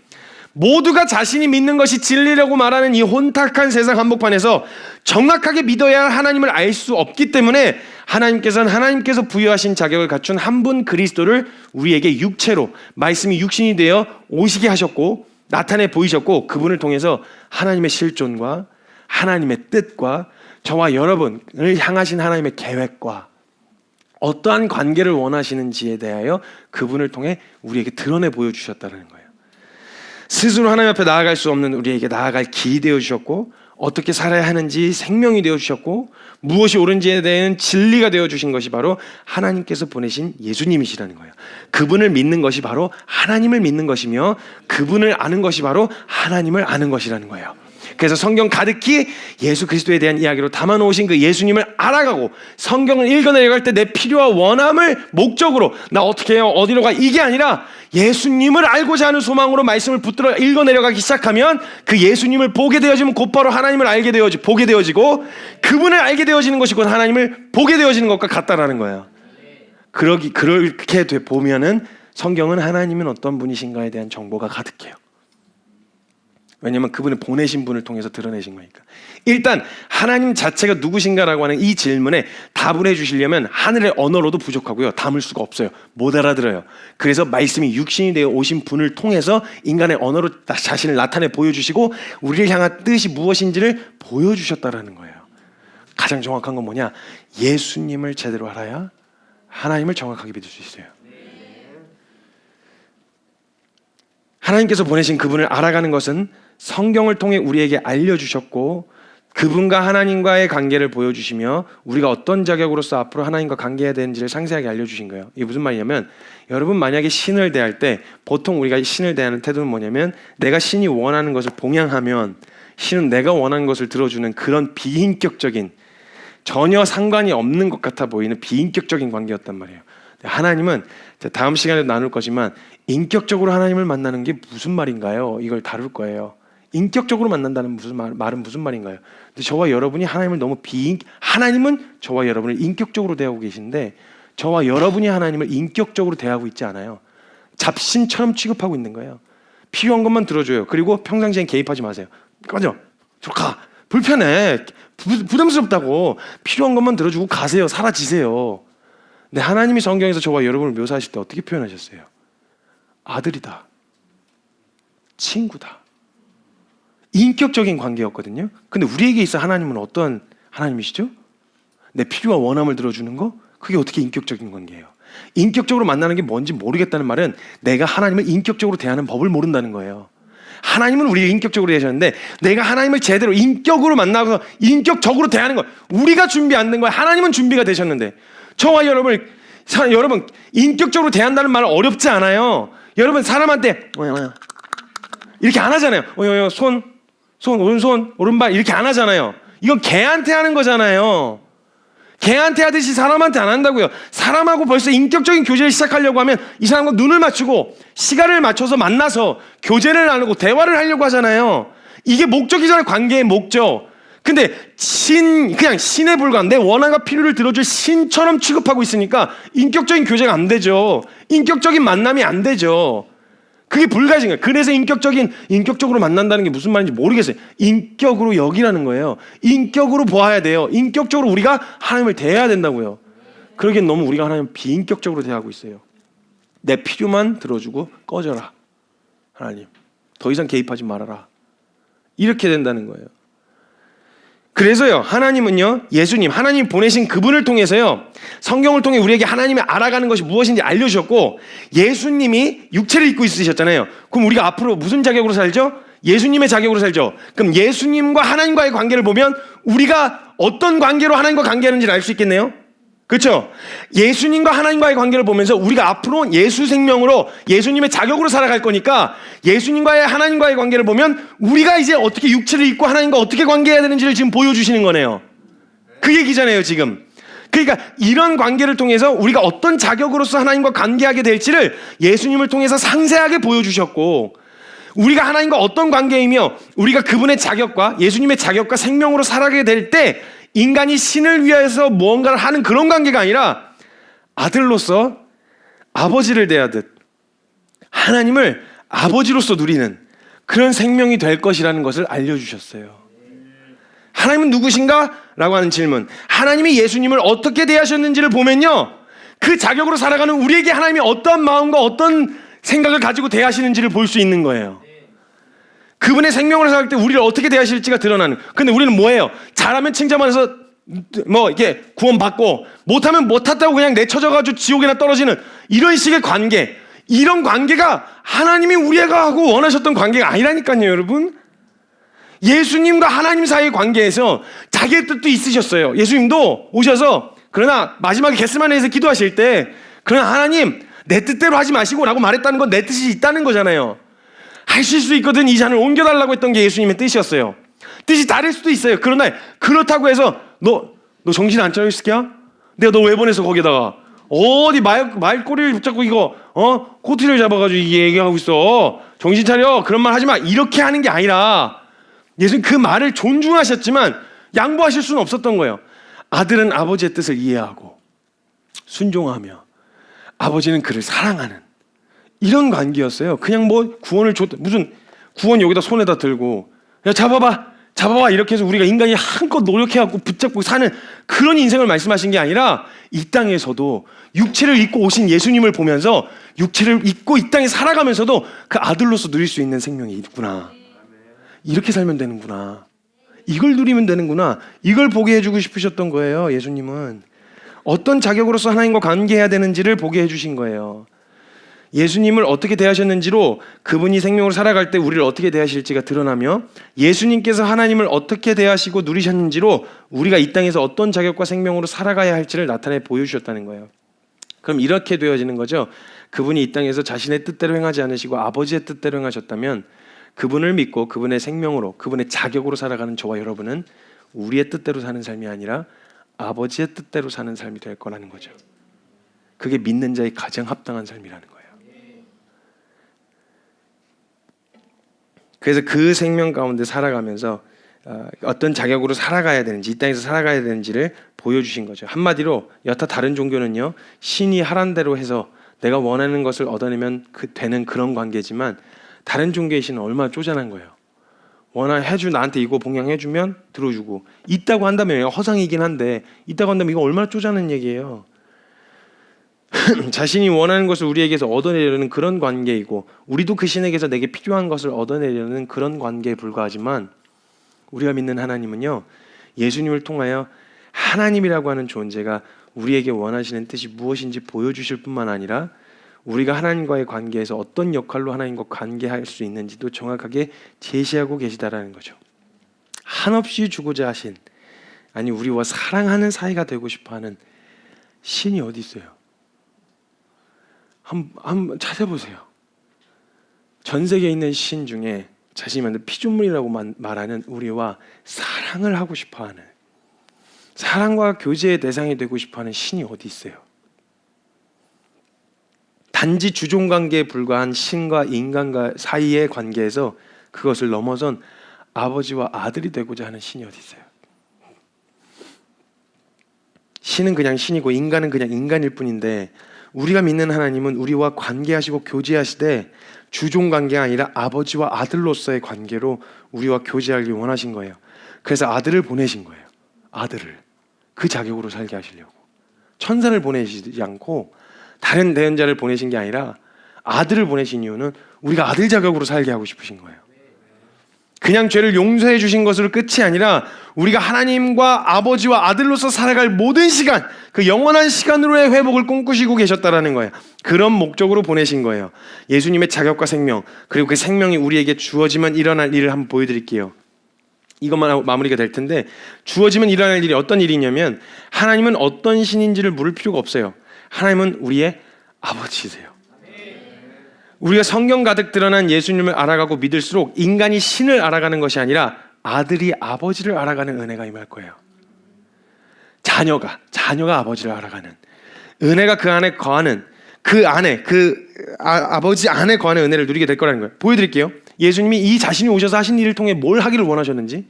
모두가 자신이 믿는 것이 진리라고 말하는 이 혼탁한 세상 한복판에서 정확하게 믿어야 할 하나님을 알 수 없기 때문에 하나님께서는 하나님께서 부여하신 자격을 갖춘 한 분 그리스도를 우리에게 육체로, 말씀이 육신이 되어 오시게 하셨고 나타내 보이셨고, 그분을 통해서 하나님의 실존과 하나님의 뜻과 저와 여러분을 향하신 하나님의 계획과 어떠한 관계를 원하시는지에 대하여 그분을 통해 우리에게 드러내 보여주셨다는 거예요. 스스로 하나님 앞에 나아갈 수 없는 우리에게 나아갈 길이 되어주셨고, 어떻게 살아야 하는지 생명이 되어주셨고, 무엇이 옳은지에 대한 진리가 되어주신 것이 바로 하나님께서 보내신 예수님이시라는 거예요. 그분을 믿는 것이 바로 하나님을 믿는 것이며, 그분을 아는 것이 바로 하나님을 아는 것이라는 거예요. 그래서 성경 가득히 예수 그리스도에 대한 이야기로 담아놓으신 그 예수님을 알아가고, 성경을 읽어내려갈 때 내 필요와 원함을 목적으로 나 어떻게 해요? 어디로 가? 이게 아니라 예수님을 알고자 하는 소망으로 말씀을 붙들어 읽어내려가기 시작하면 그 예수님을 보게 되어지면 곧바로 하나님을 알게 되어지고 보게 되어지고, 그분을 알게 되어지는 것이 곧 하나님을 보게 되어지는 것과 같다라는 거예요. 그렇게 보면은 성경은 하나님은 어떤 분이신가에 대한 정보가 가득해요. 왜냐하면 그분을 보내신 분을 통해서 드러내신 거니까. 일단 하나님 자체가 누구신가라고 하는 이 질문에 답을 해주시려면 하늘의 언어로도 부족하고요, 담을 수가 없어요. 못 알아들어요. 그래서 말씀이 육신이 되어 오신 분을 통해서 인간의 언어로 자신을 나타내 보여주시고 우리를 향한 뜻이 무엇인지를 보여주셨다라는 거예요. 가장 정확한 건 뭐냐? 예수님을 제대로 알아야 하나님을 정확하게 믿을 수 있어요. 하나님께서 보내신 그분을 알아가는 것은 성경을 통해 우리에게 알려주셨고, 그분과 하나님과의 관계를 보여주시며 우리가 어떤 자격으로서 앞으로 하나님과 관계해야 되는지를 상세하게 알려주신 거예요. 이게 무슨 말이냐면, 여러분 만약에 신을 대할 때 보통 우리가 신을 대하는 태도는 뭐냐면, 내가 신이 원하는 것을 봉양하면 신은 내가 원하는 것을 들어주는 그런 비인격적인, 전혀 상관이 없는 것 같아 보이는 비인격적인 관계였단 말이에요. 하나님은 다음 시간에도 나눌 거지만 인격적으로 하나님을 만나는 게 무슨 말인가요? 이걸 다룰 거예요. 인격적으로 만난다는 말은 무슨 말인가요? 근데 저와 여러분이 하나님을 너무 하나님은 저와 여러분을 인격적으로 대하고 계신데 저와 여러분이 하나님을 인격적으로 대하고 있지 않아요. 잡신처럼 취급하고 있는 거예요. 필요한 것만 들어줘요. 그리고 평상시엔 개입하지 마세요. 꺼져, 들어가, 불편해. 부담스럽다고. 필요한 것만 들어주고 가세요. 사라지세요. 근데 하나님이 성경에서 저와 여러분을 묘사하실 때 어떻게 표현하셨어요? 아들이다. 친구다. 인격적인 관계였거든요. 근데 우리에게 있어 하나님은 어떤 하나님이시죠? 내 필요와 원함을 들어주는 거? 그게 어떻게 인격적인 관계예요? 인격적으로 만나는 게 뭔지 모르겠다는 말은 내가 하나님을 인격적으로 대하는 법을 모른다는 거예요. 하나님은 우리를 인격적으로 대하셨는데 내가 하나님을 제대로 인격으로 만나서 인격적으로 대하는 거 우리가 준비 안 된 거예요. 하나님은 준비가 되셨는데 저와 여러분 인격적으로 대한다는 말은 어렵지 않아요. 여러분 사람한테 이렇게 안 하잖아요. 손 오른손 오른발 이렇게 안 하잖아요. 이건 개한테 하는 거잖아요. 개한테 하듯이 사람한테 안 한다고요. 사람하고 벌써 인격적인 교제를 시작하려고 하면 이 사람과 눈을 맞추고 시간을 맞춰서 만나서 교제를 나누고 대화를 하려고 하잖아요. 이게 목적이잖아요. 관계의 목적. 근데 그냥 신에 불과한 내 원한과 필요를 들어줄 신처럼 취급하고 있으니까 인격적인 교제가 안 되죠. 인격적인 만남이 안 되죠. 그게 불가진 거예요. 그래서 인격적으로 만난다는 게 무슨 말인지 모르겠어요. 인격으로 여기라는 거예요. 인격으로 보아야 돼요. 인격적으로 우리가 하나님을 대해야 된다고요. 그러기엔 너무 우리가 하나님을 비인격적으로 대하고 있어요. 내 필요만 들어주고 꺼져라. 하나님, 더 이상 개입하지 말아라. 이렇게 된다는 거예요. 그래서요, 하나님은요, 예수님, 하나님 보내신 그분을 통해서요, 성경을 통해 우리에게 하나님이 알아가는 것이 무엇인지 알려주셨고, 예수님이 육체를 입고 있으셨잖아요. 그럼 우리가 앞으로 무슨 자격으로 살죠? 예수님의 자격으로 살죠. 그럼 예수님과 하나님과의 관계를 보면 우리가 어떤 관계로 하나님과 관계하는지를 알 수 있겠네요. 그렇죠? 예수님과 하나님과의 관계를 보면서 우리가 앞으로 예수 생명으로 예수님의 자격으로 살아갈 거니까 예수님과의 하나님과의 관계를 보면 우리가 이제 어떻게 육체를 입고 하나님과 어떻게 관계해야 되는지를 지금 보여주시는 거네요. 그 얘기잖아요, 지금. 그러니까 이런 관계를 통해서 우리가 어떤 자격으로서 하나님과 관계하게 될지를 예수님을 통해서 상세하게 보여주셨고, 우리가 하나님과 어떤 관계이며 우리가 그분의 자격과 예수님의 자격과 생명으로 살아가게 될 때 인간이 신을 위해서 무언가를 하는 그런 관계가 아니라 아들로서 아버지를 대하듯 하나님을 아버지로서 누리는 그런 생명이 될 것이라는 것을 알려주셨어요. 하나님은 누구신가? 라고 하는 질문. 하나님이 예수님을 어떻게 대하셨는지를 보면요, 그 자격으로 살아가는 우리에게 하나님이 어떠한 마음과 어떤 생각을 가지고 대하시는지를 볼 수 있는 거예요. 그분의 생명으로 살아갈 때 우리를 어떻게 대하실지가 드러나는. 근데 우리는 뭐예요? 잘하면 칭찬만 해서 이렇게 구원받고 못하면 못했다고 그냥 내쳐져가지고 지옥에나 떨어지는 이런 식의 관계. 이런 관계가 하나님이 우리가 하고 원하셨던 관계가 아니라니까요, 여러분. 예수님과 하나님 사이의 관계에서 자기의 뜻도 있으셨어요. 예수님도 오셔서 그러나 마지막에 겟세마네에서 기도하실 때 그러나 하나님 내 뜻대로 하지 마시고 라고 말했다는 건 내 뜻이 있다는 거잖아요. 하실 수 있거든 이 잔을 옮겨달라고 했던 게 예수님의 뜻이었어요. 뜻이 다를 수도 있어요. 그러나 그렇다고 해서 너 정신 안 차려 있을게야? 내가 너 왜 보내서 거기다가 어디 말꼬리를 붙잡고 이거 코트를 잡아가지고 이게 얘기하고 있어. 정신 차려. 그런 말 하지 마. 이렇게 하는 게 아니라 예수님 그 말을 존중하셨지만 양보하실 수는 없었던 거예요. 아들은 아버지의 뜻을 이해하고 순종하며 아버지는 그를 사랑하는 이런 관계였어요. 그냥 뭐 구원을 무슨 구원 여기다 손에다 들고 야 잡아봐 이렇게 해서 우리가 인간이 한껏 노력해갖고 붙잡고 사는 그런 인생을 말씀하신 게 아니라 이 땅에서도 육체를 입고 오신 예수님을 보면서 육체를 입고 이 땅에 살아가면서도 그 아들로서 누릴 수 있는 생명이 있구나. 이렇게 살면 되는구나. 이걸 누리면 되는구나. 이걸 보게 해주고 싶으셨던 거예요. 예수님은 어떤 자격으로서 하나님과 관계해야 되는지를 보게 해주신 거예요. 예수님을 어떻게 대하셨는지로 그분이 생명으로 살아갈 때 우리를 어떻게 대하실지가 드러나며 예수님께서 하나님을 어떻게 대하시고 누리셨는지로 우리가 이 땅에서 어떤 자격과 생명으로 살아가야 할지를 나타내 보여주셨다는 거예요. 그럼 이렇게 되어지는 거죠. 그분이 이 땅에서 자신의 뜻대로 행하지 않으시고 아버지의 뜻대로 행하셨다면 그분을 믿고 그분의 생명으로 그분의 자격으로 살아가는 저와 여러분은 우리의 뜻대로 사는 삶이 아니라 아버지의 뜻대로 사는 삶이 될 거라는 거죠. 그게 믿는 자의 가장 합당한 삶이라는 거예요. 그래서 그 생명 가운데 살아가면서 어떤 자격으로 살아가야 되는지 이 땅에서 살아가야 되는지를 보여주신 거죠. 한마디로 여타 다른 종교는요, 신이 하란 대로 해서 내가 원하는 것을 얻어내면 되는 그런 관계지만 다른 종교의 신은 얼마나 쪼잔한 거예요. 나한테 이거 봉양해주면 들어주고, 있다고 한다면 허상이긴 한데 있다고 한다면 이거 얼마나 쪼잔한 얘기예요. 자신이 원하는 것을 우리에게서 얻어내려는 그런 관계이고, 우리도 그 신에게서 내게 필요한 것을 얻어내려는 그런 관계에 불과하지만, 우리가 믿는 하나님은요, 예수님을 통하여 하나님이라고 하는 존재가 우리에게 원하시는 뜻이 무엇인지 보여주실 뿐만 아니라 우리가 하나님과의 관계에서 어떤 역할로 하나님과 관계할 수 있는지도 정확하게 제시하고 계시다라는 거죠. 한없이 주고자 하신, 아니 우리와 사랑하는 사이가 되고 싶어하는 신이 어디 있어요? 한번 찾아보세요. 전 세계에 있는 신 중에 자신이 만든 피조물이라고 말하는 우리와 사랑을 하고 싶어하는, 사랑과 교제의 대상이 되고 싶어하는 신이 어디 있어요? 단지 주종관계에 불과한 신과 인간과 사이의 관계에서 그것을 넘어선 아버지와 아들이 되고자 하는 신이 어디 있어요? 신은 그냥 신이고 인간은 그냥 인간일 뿐인데, 우리가 믿는 하나님은 우리와 관계하시고 교제하시되 주종관계가 아니라 아버지와 아들로서의 관계로 우리와 교제하길 원하신 거예요. 그래서 아들을 보내신 거예요. 아들을 그 자격으로 살게 하시려고. 천사를 보내시지 않고 다른 대언자를 보내신 게 아니라 아들을 보내신 이유는 우리가 아들 자격으로 살게 하고 싶으신 거예요. 그냥 죄를 용서해 주신 것으로 끝이 아니라 우리가 하나님과 아버지와 아들로서 살아갈 모든 시간, 그 영원한 시간으로의 회복을 꿈꾸시고 계셨다라는 거예요. 그런 목적으로 보내신 거예요. 예수님의 자격과 생명, 그리고 그 생명이 우리에게 주어지면 일어날 일을 한번 보여드릴게요. 이것만 하고 마무리가 될 텐데, 주어지면 일어날 일이 어떤 일이냐면, 하나님은 어떤 신인지를 물을 필요가 없어요. 하나님은 우리의 아버지세요. 우리가 성경 가득 드러난 예수님을 알아가고 믿을수록 인간이 신을 알아가는 것이 아니라 아들이 아버지를 알아가는 은혜가 임할 거예요. 자녀가 아버지를 알아가는 은혜가 그 안에 거하는, 아버지 안에 거하는 은혜를 누리게 될 거라는 거예요. 보여드릴게요. 예수님이 이 자신이 오셔서 하신 일을 통해 뭘 하기를 원하셨는지.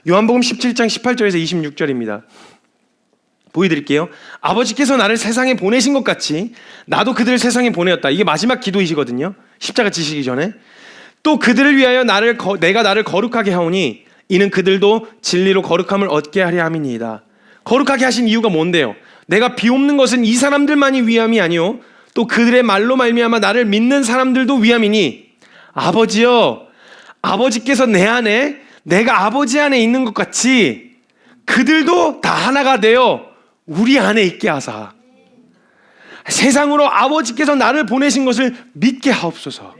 요한복음 17장 18절에서 26절입니다. 보여드릴게요. 아버지께서 나를 세상에 보내신 것 같이 나도 그들을 세상에 보내었다. 이게 마지막 기도이시거든요. 십자가 지시기 전에. 또 그들을 위하여 내가 나를 거룩하게 하오니 이는 그들도 진리로 거룩함을 얻게 하려 함이니이다. 거룩하게 하신 이유가 뭔데요? 내가 비옵는 것은 이 사람들만이 위함이 아니요 또 그들의 말로 말미암아 나를 믿는 사람들도 위함이니, 아버지여, 아버지께서 내 안에, 내가 아버지 안에 있는 것 같이 그들도 다 하나가 되어 우리 안에 있게 하사 세상으로 아버지께서 나를 보내신 것을 믿게 하옵소서.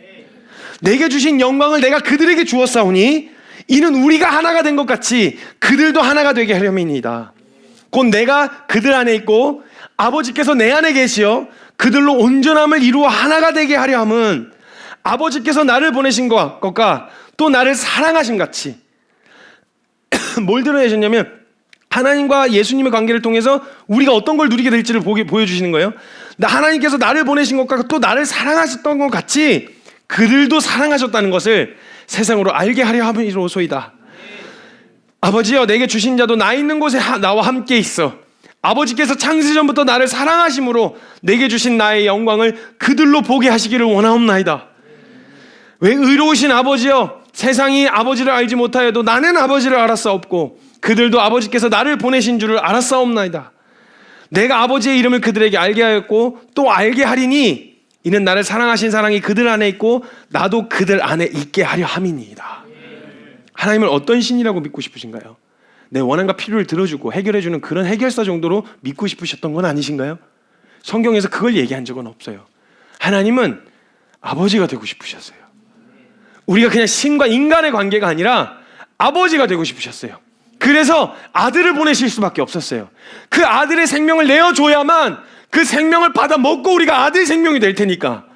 내게 주신 영광을 내가 그들에게 주었사오니 이는 우리가 하나가 된 것 같이 그들도 하나가 되게 하려니이다. 곧 내가 그들 안에 있고 아버지께서 내 안에 계시어 그들로 온전함을 이루어 하나가 되게 하려 함은 아버지께서 나를 보내신 것과 또 나를 사랑하신 같이. 뭘 드러내셨냐면, 하나님과 예수님의 관계를 통해서 우리가 어떤 걸 누리게 될지를 보여주시는 거예요. 하나님께서 나를 보내신 것과 또 나를 사랑하셨던 것 같이 그들도 사랑하셨다는 것을 세상으로 알게 하려 함이로소이다. 아버지여, 내게 주신 자도 나 있는 곳에 나와 함께 있어. 아버지께서 창세전부터 나를 사랑하심으로 내게 주신 나의 영광을 그들로 보게 하시기를 원하옵나이다. 왜 의로우신 아버지여, 세상이 아버지를 알지 못하여도 나는 아버지를 알았사옵고 그들도 아버지께서 나를 보내신 줄을 알았사옵나이다. 내가 아버지의 이름을 그들에게 알게 하였고 또 알게 하리니 이는 나를 사랑하신 사랑이 그들 안에 있고 나도 그들 안에 있게 하려 함이니이다. 하나님을 어떤 신이라고 믿고 싶으신가요? 내 원한과 필요를 들어주고 해결해주는 그런 해결사 정도로 믿고 싶으셨던 건 아니신가요? 성경에서 그걸 얘기한 적은 없어요. 하나님은 아버지가 되고 싶으셨어요. 우리가 그냥 신과 인간의 관계가 아니라 아버지가 되고 싶으셨어요. 그래서 아들을 보내실 수밖에 없었어요. 그 아들의 생명을 내어줘야만 그 생명을 받아 먹고 우리가 아들 생명이 될 테니까.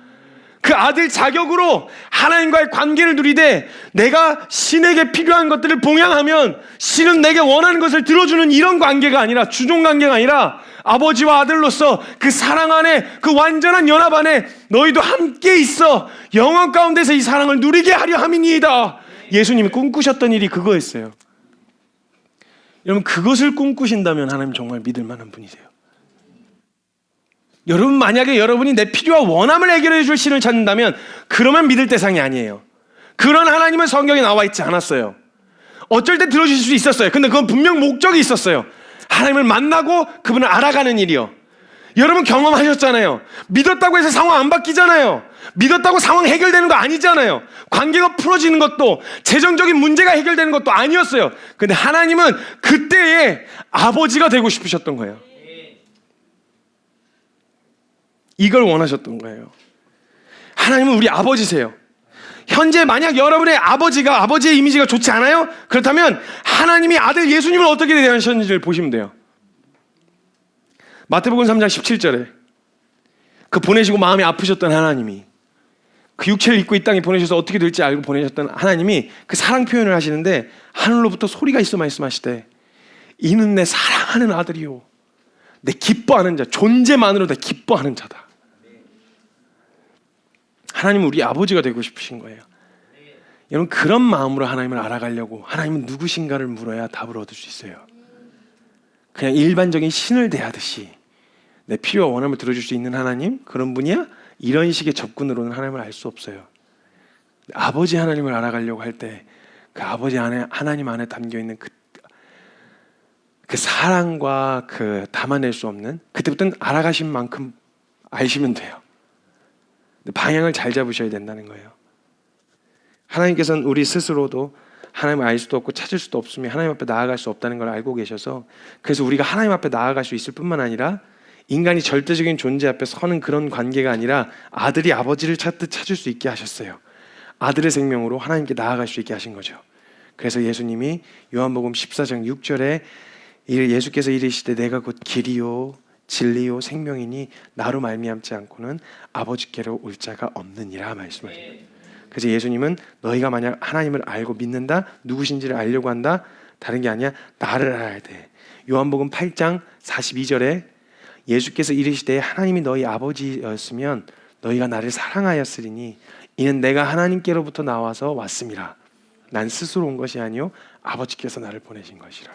그 아들 자격으로 하나님과의 관계를 누리되 내가 신에게 필요한 것들을 봉양하면 신은 내게 원하는 것을 들어주는 이런 관계가 아니라, 주종 관계가 아니라 아버지와 아들로서 그 사랑 안에, 그 완전한 연합 안에 너희도 함께 있어 영원 가운데서 이 사랑을 누리게 하려 함이니이다. 예수님이 꿈꾸셨던 일이 그거였어요. 여러분, 그것을 꿈꾸신다면 하나님 정말 믿을 만한 분이세요. 여러분, 만약에 여러분이 내 필요와 원함을 해결해 줄 신을 찾는다면 그러면 믿을 대상이 아니에요. 그런 하나님은 성경에 나와 있지 않았어요. 어쩔 때 들어주실 수 있었어요. 근데 그건 분명 목적이 있었어요. 하나님을 만나고 그분을 알아가는 일이요. 여러분 경험하셨잖아요. 믿었다고 해서 상황 안 바뀌잖아요. 믿었다고 상황 해결되는 거 아니잖아요. 관계가 풀어지는 것도, 재정적인 문제가 해결되는 것도 아니었어요. 근데 하나님은 그때의 아버지가 되고 싶으셨던 거예요. 이걸 원하셨던 거예요. 하나님은 우리 아버지세요. 현재 만약 여러분의 아버지의 이미지가 좋지 않아요? 그렇다면 하나님이 아들 예수님을 어떻게 대하셨는지를 보시면 돼요. 마태복음 3장 17절에 그 보내시고 마음이 아프셨던 하나님이, 그 육체를 입고 이 땅에 보내셔서 어떻게 될지 알고 보내셨던 하나님이 그 사랑 표현을 하시는데, 하늘로부터 소리가 있어 말씀하시되 이는 내 사랑하는 아들이요 내 기뻐하는 자, 존재만으로 내 기뻐하는 자다. 하나님은 우리 아버지가 되고 싶으신 거예요. 여러분, 그런 마음으로 하나님을 알아가려고 하나님은 누구신가를 물어야 답을 얻을 수 있어요. 그냥 일반적인 신을 대하듯이 내 필요와 원함을 들어줄 수 있는 하나님, 그런 분이야? 이런 식의 접근으로는 하나님을 알 수 없어요. 아버지 하나님을 알아가려고 할 때 그 아버지 안에, 하나님 안에 담겨있는 그 사랑과 그 담아낼 수 없는, 그때부터는 알아가신 만큼 아시면 돼요. 방향을 잘 잡으셔야 된다는 거예요. 하나님께서는 우리 스스로도 하나님을 알 수도 없고 찾을 수도 없으며 하나님 앞에 나아갈 수 없다는 걸 알고 계셔서, 그래서 우리가 하나님 앞에 나아갈 수 있을 뿐만 아니라 인간이 절대적인 존재 앞에 서는 그런 관계가 아니라 아들이 아버지를 찾듯 찾을 수 있게 하셨어요. 아들의 생명으로 하나님께 나아갈 수 있게 하신 거죠. 그래서 예수님이 요한복음 14장 6절에 예수께서 이르시되 내가 곧 길이요 진리요 생명이니 나로 말미암지 않고는 아버지께로 올 자가 없느니라 말씀하십니다. 그래서 예수님은 너희가 만약 하나님을 알고 믿는다, 누구신지를 알려고 한다, 다른 게 아니야, 나를 알아야 돼. 요한복음 8장 42절에 예수께서 이르시되 하나님이 너희 아버지였으면 너희가 나를 사랑하였으리니 이는 내가 하나님께로부터 나와서 왔음이라. 난 스스로 온 것이 아니요 아버지께서 나를 보내신 것이라.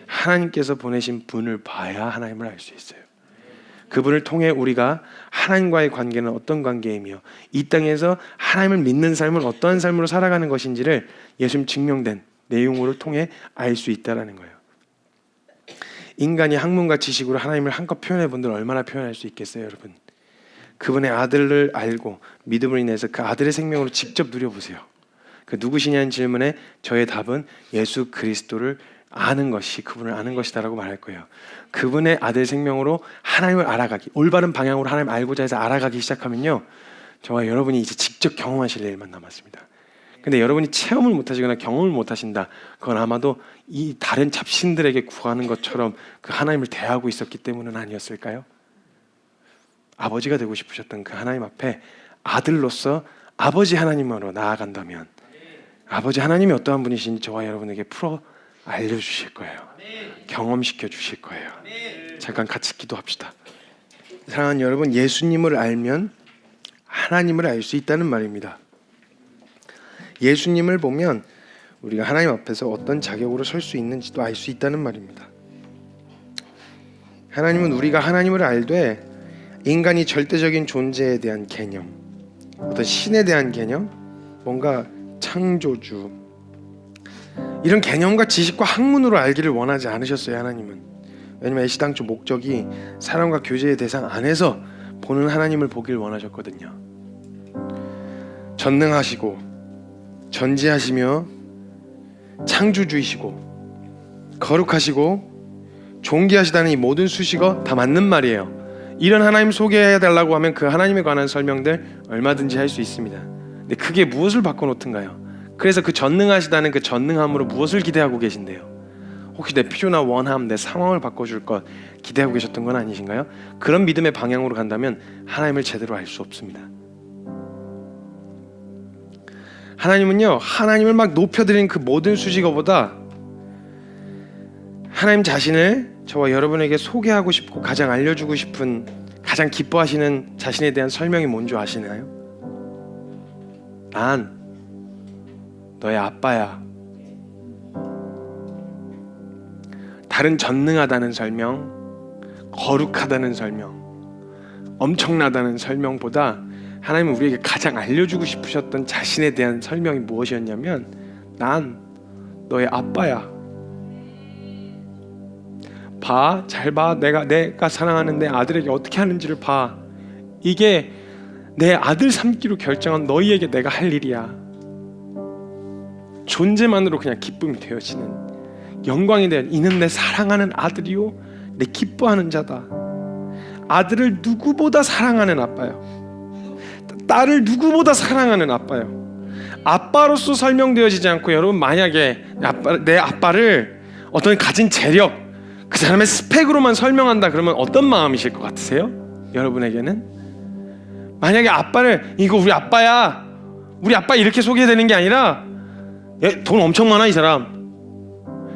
하나님께서 보내신 분을 봐야 하나님을 알 수 있어요. 그분을 통해 우리가 하나님과의 관계는 어떤 관계이며 이 땅에서 하나님을 믿는 삶을 어떠한 삶으로 살아가는 것인지를 예수님 증명된 내용으로 통해 알 수 있다는 거예요. 인간이 학문과 지식으로 하나님을 한껏 표현해 본들 얼마나 표현할 수 있겠어요, 여러분? 그분의 아들을 알고 믿음으로 인해서 그 아들의 생명으로 직접 누려보세요. 그 누구시냐는 질문에 저의 답은 예수 그리스도를 아는 것이 그분을 아는 것이다라고 말할 거예요. 그분의 아들 생명으로 하나님을 알아가기, 올바른 방향으로 하나님 알고자 해서 알아가기 시작하면요, 저와 여러분이 이제 직접 경험하실 일만 남았습니다. 근데 여러분이 체험을 못하시거나 경험을 못하신다, 그건 아마도 이 다른 잡신들에게 구하는 것처럼 그 하나님을 대하고 있었기 때문은 아니었을까요? 아버지가 되고 싶으셨던 그 하나님 앞에 아들로서 아버지 하나님으로 나아간다면 아버지 하나님이 어떠한 분이신지 저와 여러분에게 풀어 알려주실 거예요. 경험시켜 주실 거예요. 잠깐 같이 기도합시다. 사랑하는 여러분, 예수님을 알면 하나님을 알 수 있다는 말입니다. 예수님을 보면 우리가 하나님 앞에서 어떤 자격으로 설 수 있는지도 알 수 있다는 말입니다. 하나님은 우리가 하나님을 알되 인간이 절대적인 존재에 대한 개념, 어떤 신에 대한 개념, 뭔가 창조주, 이런 개념과 지식과 학문으로 알기를 원하지 않으셨어요, 하나님은. 왜냐면 애시당초 목적이 사람과 교제의 대상 안에서 보는 하나님을 보길 원하셨거든요. 전능하시고 전지하시며 창조주이시고 거룩하시고 존귀하시다는 이 모든 수식어 다 맞는 말이에요. 이런 하나님 소개해달라고 하면 그 하나님에 관한 설명들 얼마든지 할 수 있습니다. 근데 그게 무엇을 바꿔놓든가요? 그래서 그 전능하시다는 그 전능함으로 무엇을 기대하고 계신데요? 혹시 내 필요나 원함, 내 상황을 바꿔줄 것 기대하고 계셨던 건 아니신가요? 그런 믿음의 방향으로 간다면 하나님을 제대로 알 수 없습니다. 하나님은요, 하나님을 막 높여드린 그 모든 수식어보다 하나님 자신을 저와 여러분에게 소개하고 싶고 가장 알려주고 싶은, 가장 기뻐하시는 자신에 대한 설명이 뭔지 아시나요? 난 너의 아빠야. 다른 전능하다는 설명, 거룩하다는 설명, 엄청나다는 설명보다 하나님은 우리에게 가장 알려주고 싶으셨던 자신에 대한 설명이 무엇이었냐면 난 너의 아빠야. 봐, 잘 봐. 내가 사랑하는 내 아들에게 어떻게 하는지를 봐. 이게 내 아들 삼기로 결정한 너희에게 내가 할 일이야. 존재만으로 그냥 기쁨이 되어지는, 영광이 되어, 이는 내 사랑하는 아들이요 내 기뻐하는 자다. 아들을 누구보다 사랑하는 아빠요. 딸을 누구보다 사랑하는 아빠요. 아빠로서 설명되어지지 않고, 여러분 만약에 내 아빠를 어떤 가진 재력, 그 사람의 스펙으로만 설명한다 그러면 어떤 마음이실 것 같으세요? 여러분에게는 만약에 아빠를, 이거 우리 아빠야, 우리 아빠 이렇게 소개되는 게 아니라, 돈 엄청 많아 이 사람,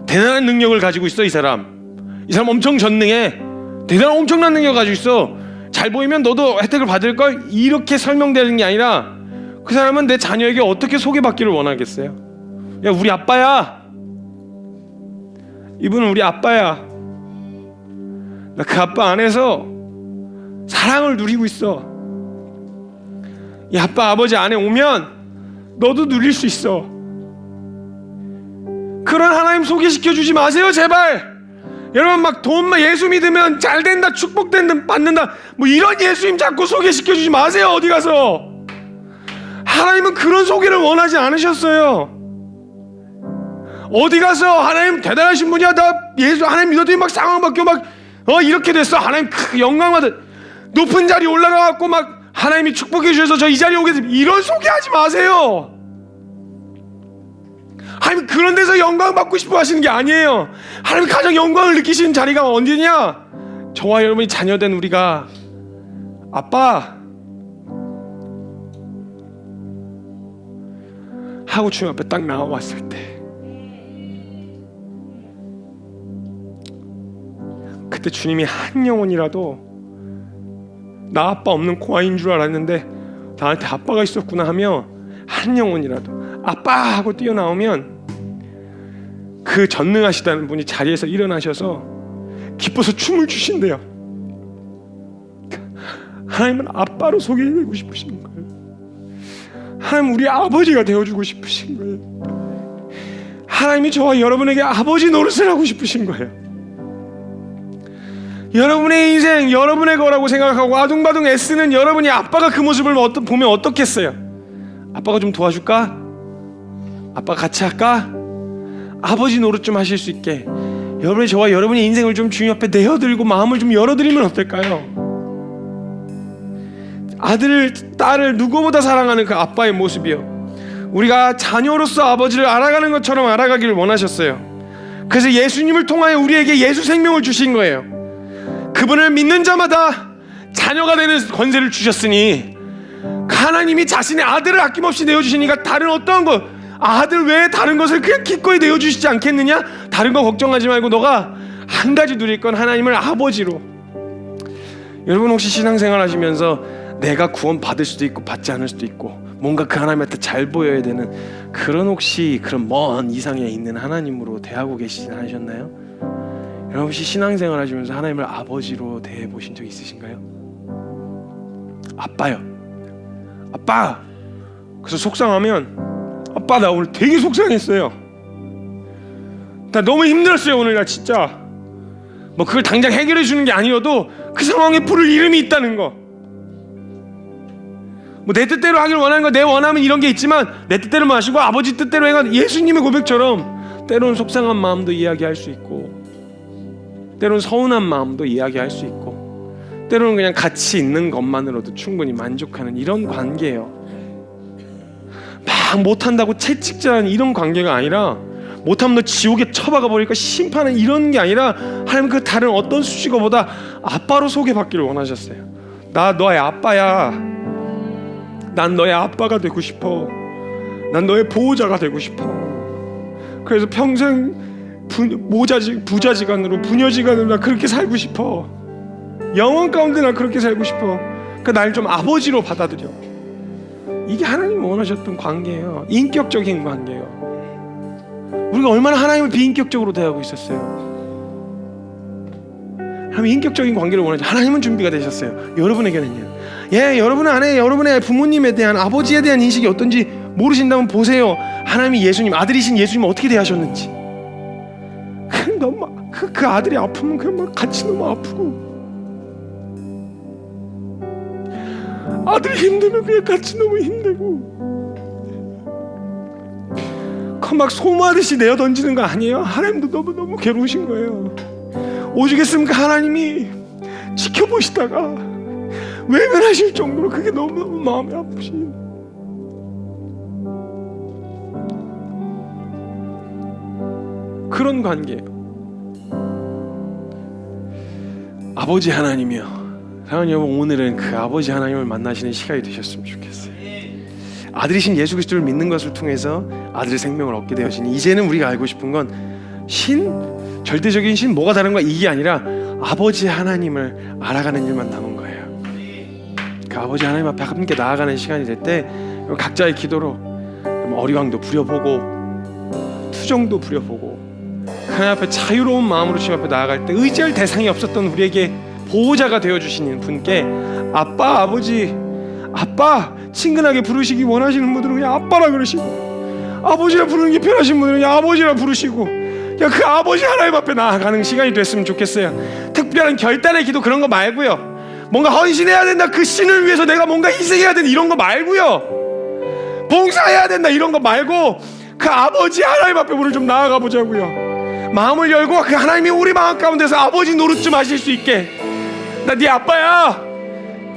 대단한 능력을 가지고 있어 이 사람 엄청 전능해, 대단한 엄청난 능력을 가지고 있어, 잘 보이면 너도 혜택을 받을걸, 이렇게 설명되는 게 아니라, 그 사람은 내 자녀에게 어떻게 소개받기를 원하겠어요? 야, 우리 아빠야, 이분은 우리 아빠야, 나 그 아빠 안에서 사랑을 누리고 있어. 이 아빠 아버지 안에 오면 너도 누릴 수 있어. 그런 하나님 소개시켜 주지 마세요, 제발. 여러분 막 돈, 예수 믿으면 잘 된다, 축복된다, 받는다, 뭐 이런 예수님 자꾸 소개시켜 주지 마세요. 어디 가서. 하나님은 그런 소개를 원하지 않으셨어요. 어디 가서 하나님 대단하신 분이야, 나 예수 하나님 믿었더니 막 상황 바뀌어, 막 이렇게 됐어, 하나님 영광 받은 높은 자리 올라가갖고 막 하나님이 축복해 주셔서 저 이 자리에 오게 됐습니다, 이런 소개하지 마세요. 하나님 그런 데서 영광 받고 싶어 하시는 게 아니에요. 하나님 가장 영광을 느끼시는 자리가 어디냐? 저와 여러분이 자녀된 우리가 아빠 하고 주님 앞에 딱 나와왔을 때, 그때 주님이 한 영혼이라도 나 아빠 없는 고아인 줄 알았는데 나한테 아빠가 있었구나 하며 한 영혼이라도 아빠 하고 뛰어나오면, 그 전능하시다는 분이 자리에서 일어나셔서 기뻐서 춤을 추신대요. 하나님은 아빠로 소개되고 싶으신 거예요. 하나님 우리 아버지가 되어주고 싶으신 거예요. 하나님이 저와 여러분에게 아버지 노릇을 하고 싶으신 거예요. 여러분의 인생 여러분의 거라고 생각하고 아둥바둥 애쓰는 여러분이 아빠가 그 모습을 보면 어떻겠어요? 아빠가 좀 도와줄까? 아빠 같이 할까? 아버지 노릇 좀 하실 수 있게 여러분이 저와 여러분의 인생을 좀 주님 앞에 내어드리고 마음을 좀 열어드리면 어떨까요? 아들, 딸을 누구보다 사랑하는 그 아빠의 모습이요, 우리가 자녀로서 아버지를 알아가는 것처럼 알아가기를 원하셨어요. 그래서 예수님을 통하여 우리에게 예수 생명을 주신 거예요. 그분을 믿는 자마다 자녀가 되는 권세를 주셨으니, 하나님이 자신의 아들을 아낌없이 내어주시니까 다른 어떤 것, 아들 외에 다른 것을 그냥 기꺼이 내어주시지 않겠느냐? 다른 거 걱정하지 말고 너가 한 가지 누릴 건 하나님을 아버지로. 여러분 혹시 신앙생활 하시면서 내가 구원 받을 수도 있고 받지 않을 수도 있고 뭔가 그 하나님한테 잘 보여야 되는 그런, 혹시 그런 먼 이상에 있는 하나님으로 대하고 계시진 않으셨나요? 여러분 혹시 신앙생활 하시면서 하나님을 아버지로 대해보신 적 있으신가요? 아빠요, 아빠. 그래서 속상하면 아빠 나 오늘 되게 속상했어요, 나 너무 힘들었어요 오늘, 나 진짜. 뭐 그걸 당장 해결해 주는 게 아니어도 그 상황에 부를 이름이 있다는 거. 뭐 내 뜻대로 하길 원하는 거, 내 원하면 이런 게 있지만 내 뜻대로 마시고 아버지 뜻대로 해가, 예수님의 고백처럼 때로는 속상한 마음도 이야기할 수 있고, 때로는 서운한 마음도 이야기할 수 있고, 때로는 그냥 같이 있는 것만으로도 충분히 만족하는 이런 관계예요. 막 못한다고 채찍질하는 이런 관계가 아니라, 못하면 너 지옥에 처박아 버릴까 심판은 이런 게 아니라, 하나님 그 다른 어떤 수식어보다 아빠로 소개받기를 원하셨어요. 나 너의 아빠야. 난 너의 아빠가 되고 싶어. 난 너의 보호자가 되고 싶어. 그래서 평생 부자지간으로 부녀지간으로 나 그렇게 살고 싶어. 영원 가운데 나 그렇게 살고 싶어. 그러니까 날 좀 아버지로 받아들여. 이게 하나님이 원하셨던 관계예요. 인격적인 관계예요. 우리가 얼마나 하나님을 비인격적으로 대하고 있었어요. 하나님 인격적인 관계를 원하죠. 하나님은 준비가 되셨어요. 여러분에게는요. 예, 여러분 안에 여러분의 부모님에 대한, 아버지에 대한 인식이 어떤지 모르신다면 보세요. 하나님이 예수님, 아들이신 예수님 어떻게 대하셨는지. 그냥 너무 그 아들이 아프면 그냥 막 같이 너무 아프고, 아들이 힘들면 그냥 같이 너무 힘들고, 그 막 소모하듯이 내어 던지는 거 아니에요? 하나님도 너무 괴로우신 거예요. 오죽했으면 하나님이 지켜보시다가 외면하실 정도로 그게 너무 마음이 아프신 그런 관계예요. 아버지 하나님이요. 사랑하는 여러분, 오늘은 그 아버지 하나님을 만나시는 시간이 되셨으면 좋겠어요. 아들이신 예수 그리스도를 믿는 것을 통해서 아들의 생명을 얻게 되어지니, 이제는 우리가 알고 싶은 건 절대적인 신 뭐가 다른 거야 이게 아니라 아버지 하나님을 알아가는 일만 남은 거예요. 그 아버지 하나님 앞에 함께 나아가는 시간이 될 때 각자의 기도로 어리광도 부려보고 투정도 부려보고 하나님 앞에 자유로운 마음으로 주님 앞에 나아갈 때 의지할 대상이 없었던 우리에게 보호자가 되어주시는 분께 아빠, 아버지, 아빠 친근하게 부르시기 원하시는 분들은 그냥 아빠라 그러시고, 아버지라 부르는 게 편하신 분들은 그냥 아버지라 부르시고, 그냥 그 아버지 하나님 앞에 나아가는 시간이 됐으면 좋겠어요. 특별한 결단의 기도 그런 거 말고요, 뭔가 헌신해야 된다, 그 신을 위해서 내가 뭔가 희생해야 된다 이런 거 말고요, 봉사해야 된다 이런 거 말고 그 아버지 하나님 앞에 우리 좀 나아가 보자고요. 마음을 열고 그 하나님이 우리 마음 가운데서 아버지 노릇 좀 하실 수 있게, 나 네 아빠야,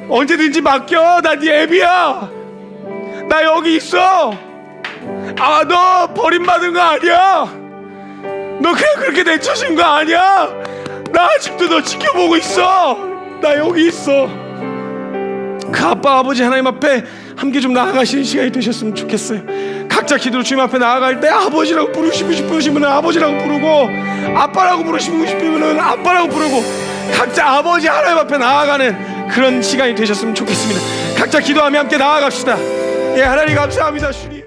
언제든지 맡겨, 나 네 애비야, 나 여기 있어, 아 너 버림받은 거 아니야, 너 그냥 그렇게 내쳐진 거 아니야, 나 아직도 너 지켜보고 있어, 나 여기 있어. 그 아빠 아버지 하나님 앞에 함께 좀 나아가시는 시간이 되셨으면 좋겠어요. 각자 기도로 주님 앞에 나아갈 때 아버지라고 부르시고 싶으시면 아버지라고 부르고, 아빠라고 부르시고 싶으면 아빠라고 부르고, 각자 아버지 하나님 앞에 나아가는 그런 시간이 되셨으면 좋겠습니다. 각자 기도하며 함께 나아갑시다. 예, 하나님 감사합니다. 주님.